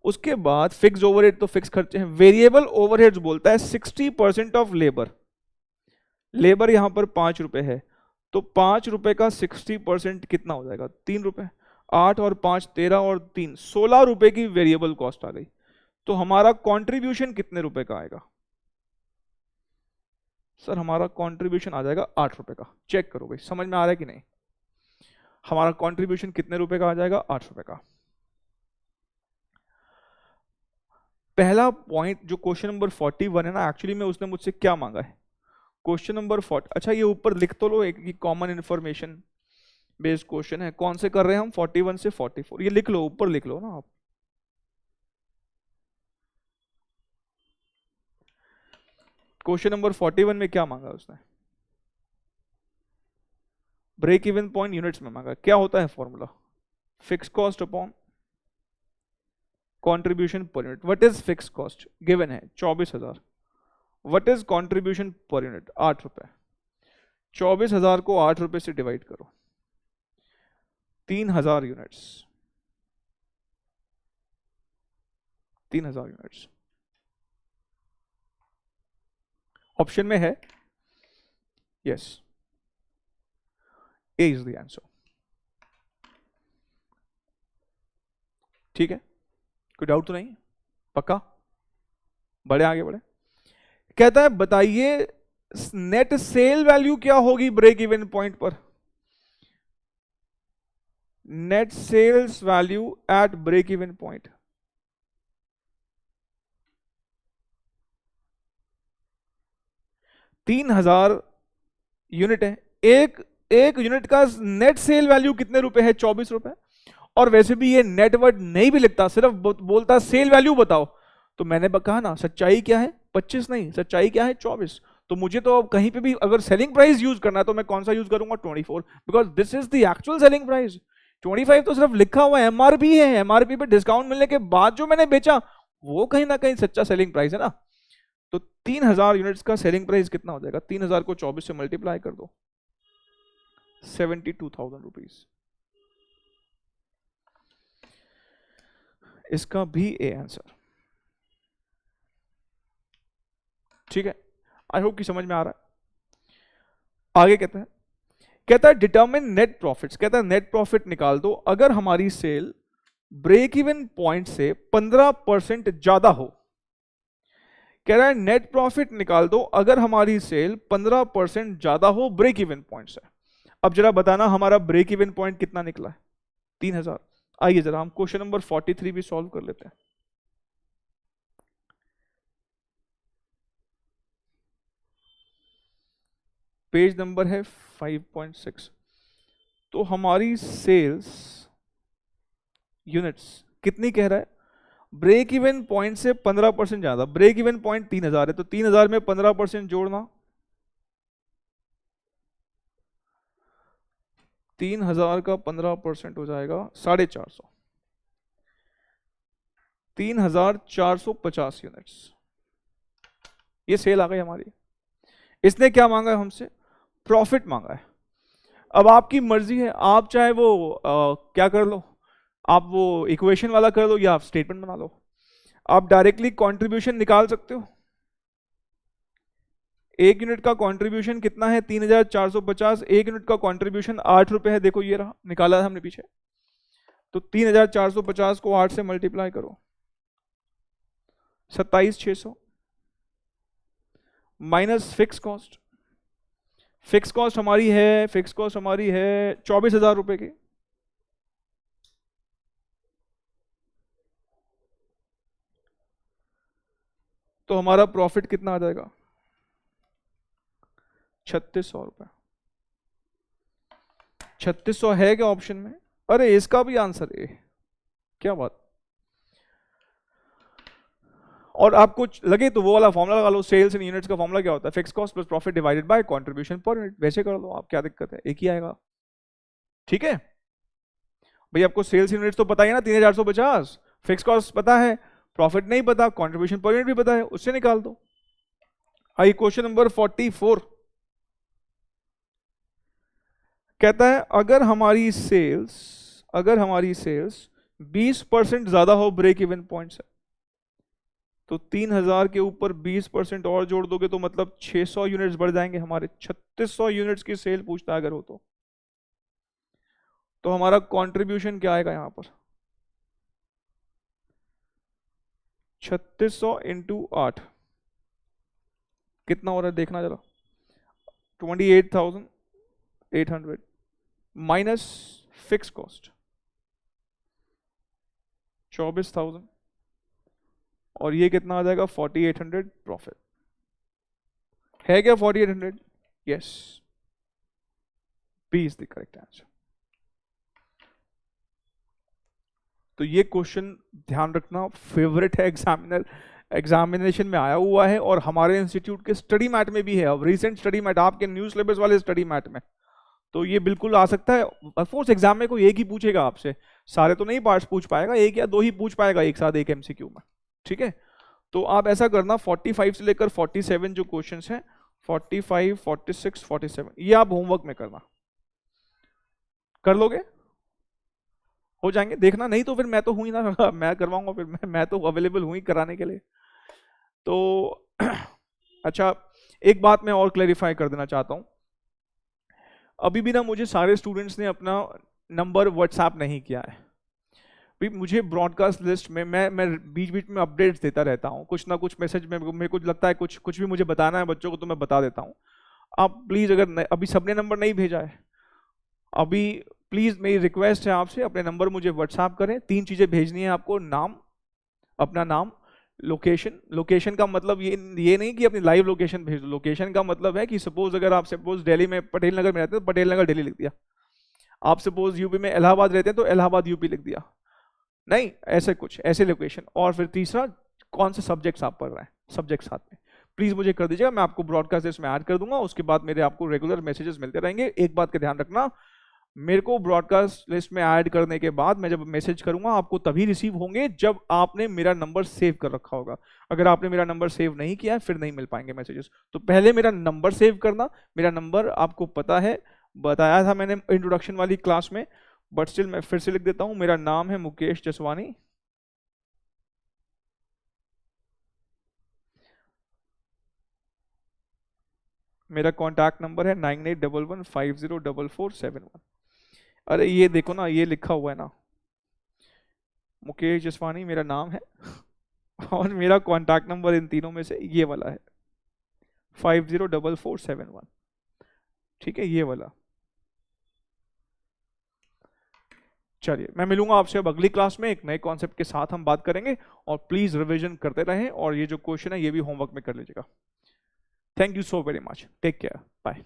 उसके बाद फिक्स ओवरहेड, तो फिक्स खर्चे हैं। वेरिएबल ओवरहेड्स बोलता है 60% ऑफ लेबर, लेबर यहां पर 5 रुपए है, तो 5 रुपए का 60% कितना हो जाएगा, 3 रुपए। 8 और 5 13 और 3 16 रुपए की वेरिएबल कॉस्ट आ गई। तो हमारा कंट्रीब्यूशन कितने रुपए का आएगा, सर हमारा कंट्रीब्यूशन आ जाएगा 8 रुपए का। चेक करो भाई, समझ में आ रहा है कि नहीं। हमारा कंट्रीब्यूशन कितने रुपए का आ जाएगा, 8 रुपए का। पहला पॉइंट जो क्वेश्चन नंबर 41 है ना, एक्चुअली में उसने मुझसे क्या मांगा है, क्वेश्चन नंबर 40। अच्छा ये ऊपर लिख तो लो, एक कॉमन इंफॉर्मेशन बेस्ड क्वेश्चन है। कौन से कर रहे हैं हम, 41 से 44, ये लिख लो, ऊपर लिख लो ना आप। क्वेश्चन नंबर 41 में क्या मांगा उसने, ब्रेक इवन पॉइंट यूनिट्स में मांगा। क्या होता है formula, fix cost upon contribution per unit, what is fix cost, given है 24,000, what is contribution per unit 8 रुपए, 24,000 को 8 रुपए से डिवाइड करो, 3,000 यूनिट्स, 3,000 यूनिट्स ऑप्शन में है, yes, A is the answer. ठीक है, कोई डाउट तो नहीं, पक्का, बड़े आगे बढ़े। कहता है बताइए नेट सेल वैल्यू क्या होगी ब्रेक इवन पॉइंट पर, net sales value at break even point. तीन 3,000 यूनिट है, एक यूनिट का नेट सेल वैल्यू कितने रुपए है, 24 रुपए, और वैसे भी ये नेट वर्थ नहीं भी लिखता, सिर्फ बोलता सेल वैल्यू बताओ, तो मैंने कहा ना सच्चाई क्या है, 25 नहीं, सच्चाई क्या है 24। तो मुझे तो अब कहीं पे भी अगर सेलिंग प्राइस यूज करना है तो मैं कौन सा यूज करूंगा, 24, because this is the actual selling price. 25 तो सिर्फ लिखा हुआ है, एमआरपी है, एमआरपी पे डिस्काउंट मिलने के बाद जो मैंने बेचा वो कहीं ना कहीं सच्चा सेलिंग प्राइस है ना। तो 3,000 यूनिट्स का सेलिंग प्राइस कितना हो जाएगा, 3,000 को 24 से मल्टीप्लाई कर दो, 72,000 रुपीज। इसका भी ए आंसर। ठीक है, आई होप कि समझ में आ रहा है। आगे कहता है डिटरमिन नेट प्रॉफिट्स, कहता है नेट प्रॉफिट निकाल दो अगर हमारी सेल ब्रेक इवन पॉइंट से 15% ज्यादा हो। कह रहा है नेट प्रॉफिट निकाल दो अगर हमारी सेल 15% ज्यादा हो ब्रेक इवन पॉइंट से। अब जरा बताना हमारा ब्रेक इवन पॉइंट कितना निकला है, 3,000। आइए जरा हम क्वेश्चन नंबर 43 भी सॉल्व कर लेते हैं। पेज नंबर है 5.6। तो हमारी सेल्स यूनिट्स कितनी कह रहा है, ब्रेक इवन पॉइंट से 15% ज्यादा, ब्रेक इवन पॉइंट 3,000 है, तो 3,000 में 15% जोड़ना, 3,000 का 15% हो जाएगा 450, 3,450 यूनिट्स। ये सेल आ गई हमारी। इसने क्या मांगा है हमसे, प्रॉफिट मांगा है। अब आपकी मर्जी है, आप चाहे वो क्या कर लो, आप वो इक्वेशन वाला कर लो या आप स्टेटमेंट बना लो। आप डायरेक्टली कंट्रीब्यूशन निकाल सकते हो। एक यूनिट का कंट्रीब्यूशन कितना है, 3,450, एक यूनिट का कंट्रीब्यूशन 8 रुपए है, देखो ये रहा, निकाला है हमने पीछे। तो 3,450 को 8 से मल्टीप्लाई करो, 27,600 minus fix cost. Fix cost हमारी है 24,000 रुपए की। तो हमारा प्रॉफिट कितना आ जाएगा, 3,600 रुपए। 3,600 है क्या ऑप्शन में, अरे इसका भी आंसर ए, क्या बात। और आपको लगे तो वो वाला फॉर्मूला लगा लो, सेल्स इन यूनिट्स का फॉर्मूला क्या होता है, fix cost plus profit divided by contribution per unit, वैसे कर लो आप, क्या दिक्कत है, एक ही आएगा। ठीक है भाई, आपको सेल्स यूनिट्स तो पता ही है ना, 3,450, फिक्स कॉस्ट पता है, प्रॉफिट नहीं पता, कंट्रीब्यूशन पर यूनिट भी पता है, उससे निकाल दो। आइए क्वेश्चन नंबर 44 कहता है अगर हमारी सेल्स 20% ज्यादा हो ब्रेक इवन पॉइंट से, तो 3,000 के ऊपर 20% और जोड़ दोगे तो मतलब 600 यूनिट्स बढ़ जाएंगे हमारे, 3,600 यूनिट्स की सेल पूछता है अगर हो तो हमारा कंट्रीब्यूशन क्या आएगा यहां पर, 3,600 इंटू 8 कितना हो रहा है देखना जरा, 28,800 माइनस फिक्स कॉस्ट 24,000, और ये कितना आ जाएगा 4,800 प्रॉफिट। है क्या 4,800, yes, B is the correct answer. तो ये क्वेश्चन ध्यान रखना, फेवरेट है, एग्जामिनेशन में आया हुआ है, और हमारे इंस्टीट्यूट के स्टडी मैट में भी है, अब रिसेंट स्टडी मैट, आपके न्यू सिलेबस वाले स्टडी मैट में। तो ये बिल्कुल आ सकता है। ऑफकोर्स एग्जाम में कोई एक ही पूछेगा आपसे, सारे तो नहीं पार्ट्स पूछ पाएगा, एक या दो ही पूछ पाएगा एक साथ एक एमसीक्यू में, ठीक है। तो आप ऐसा करना 45 से लेकर 47 जो क्वेश्चंस हैं, 45, 46, 47, ये आप होमवर्क में करना। कर लोगे? हो जाएंगे? देखना, नहीं तो फिर मैं तो हूं ही ना मैं करवाऊंगा, फिर मैं तो अवेलेबल हूं ही कराने के लिए। तो अच्छा, एक बात मैं और क्लैरिफाई कर देना चाहता हूं। अभी भी ना मुझे सारे स्टूडेंट्स ने अपना नंबर व्हाट्सएप नहीं किया है। भी मुझे ब्रॉडकास्ट लिस्ट में मैं बीच बीच में अपडेट्स देता रहता हूँ, कुछ ना कुछ मैसेज में मेरे को लगता है कुछ भी मुझे बताना है बच्चों को तो मैं बता देता हूँ। आप प्लीज़, अगर अभी सबने नंबर नहीं भेजा है अभी, प्लीज़ मेरी रिक्वेस्ट है आपसे, अपने नंबर मुझे व्हाट्सएप करें। 3 चीज़ें भेजनी है आपको, नाम, अपना नाम, लोकेशन। लोकेशन का मतलब ये नहीं कि अपनी लाइव लोकेशन भेज दो। लोकेशन का मतलब है कि सपोज अगर आप सपोज दिल्ली में पटेल नगर में रहते हैं तो पटेल नगर दिल्ली लिख दिया, आप सपोज यूपी में इलाहाबाद रहते हैं तो इलाहाबाद यूपी लिख दिया, नहीं ऐसे कुछ ऐसे लोकेशन। और फिर तीसरा, कौन से सब्जेक्ट्स आप पढ़ रहे हैं, सब्जेक्ट साथ में प्लीज मुझे कर दीजिएगा, मैं आपको ब्रॉडकास्ट लिस्ट में ऐड कर दूंगा। उसके बाद मेरे आपको रेगुलर मैसेजेस मिलते रहेंगे। एक बात का ध्यान रखना, मेरे को ब्रॉडकास्ट लिस्ट में ऐड करने के बाद मैं जब मैसेज करूंगा आपको तभी रिसीव होंगे जब आपने मेरा नंबर सेव कर रखा होगा। अगर आपने मेरा नंबर सेव नहीं किया फिर नहीं मिल पाएंगे मैसेजेस। तो पहले मेरा नंबर सेव करना। मेरा नंबर आपको पता है, बताया था मैंने इंट्रोडक्शन वाली क्लास में, बट स्टिल मैं फिर से लिख देता हूं। मेरा नाम है मुकेश जसवानी, मेरा कॉन्टैक्ट नंबर है 9811504471। अरे ये देखो ना, ये लिखा हुआ है ना, मुकेश जसवानी मेरा नाम है और मेरा कॉन्टैक्ट नंबर इन तीनों में से ये वाला है 504471, ठीक है, ये वाला। चलिए, मैं मिलूंगा आपसे अब अगली क्लास में, एक नए कॉन्सेप्ट के साथ हम बात करेंगे। और प्लीज रिवीजन करते रहें और ये जो क्वेश्चन है ये भी होमवर्क में कर लीजिएगा। Thank you so very much, take care, bye.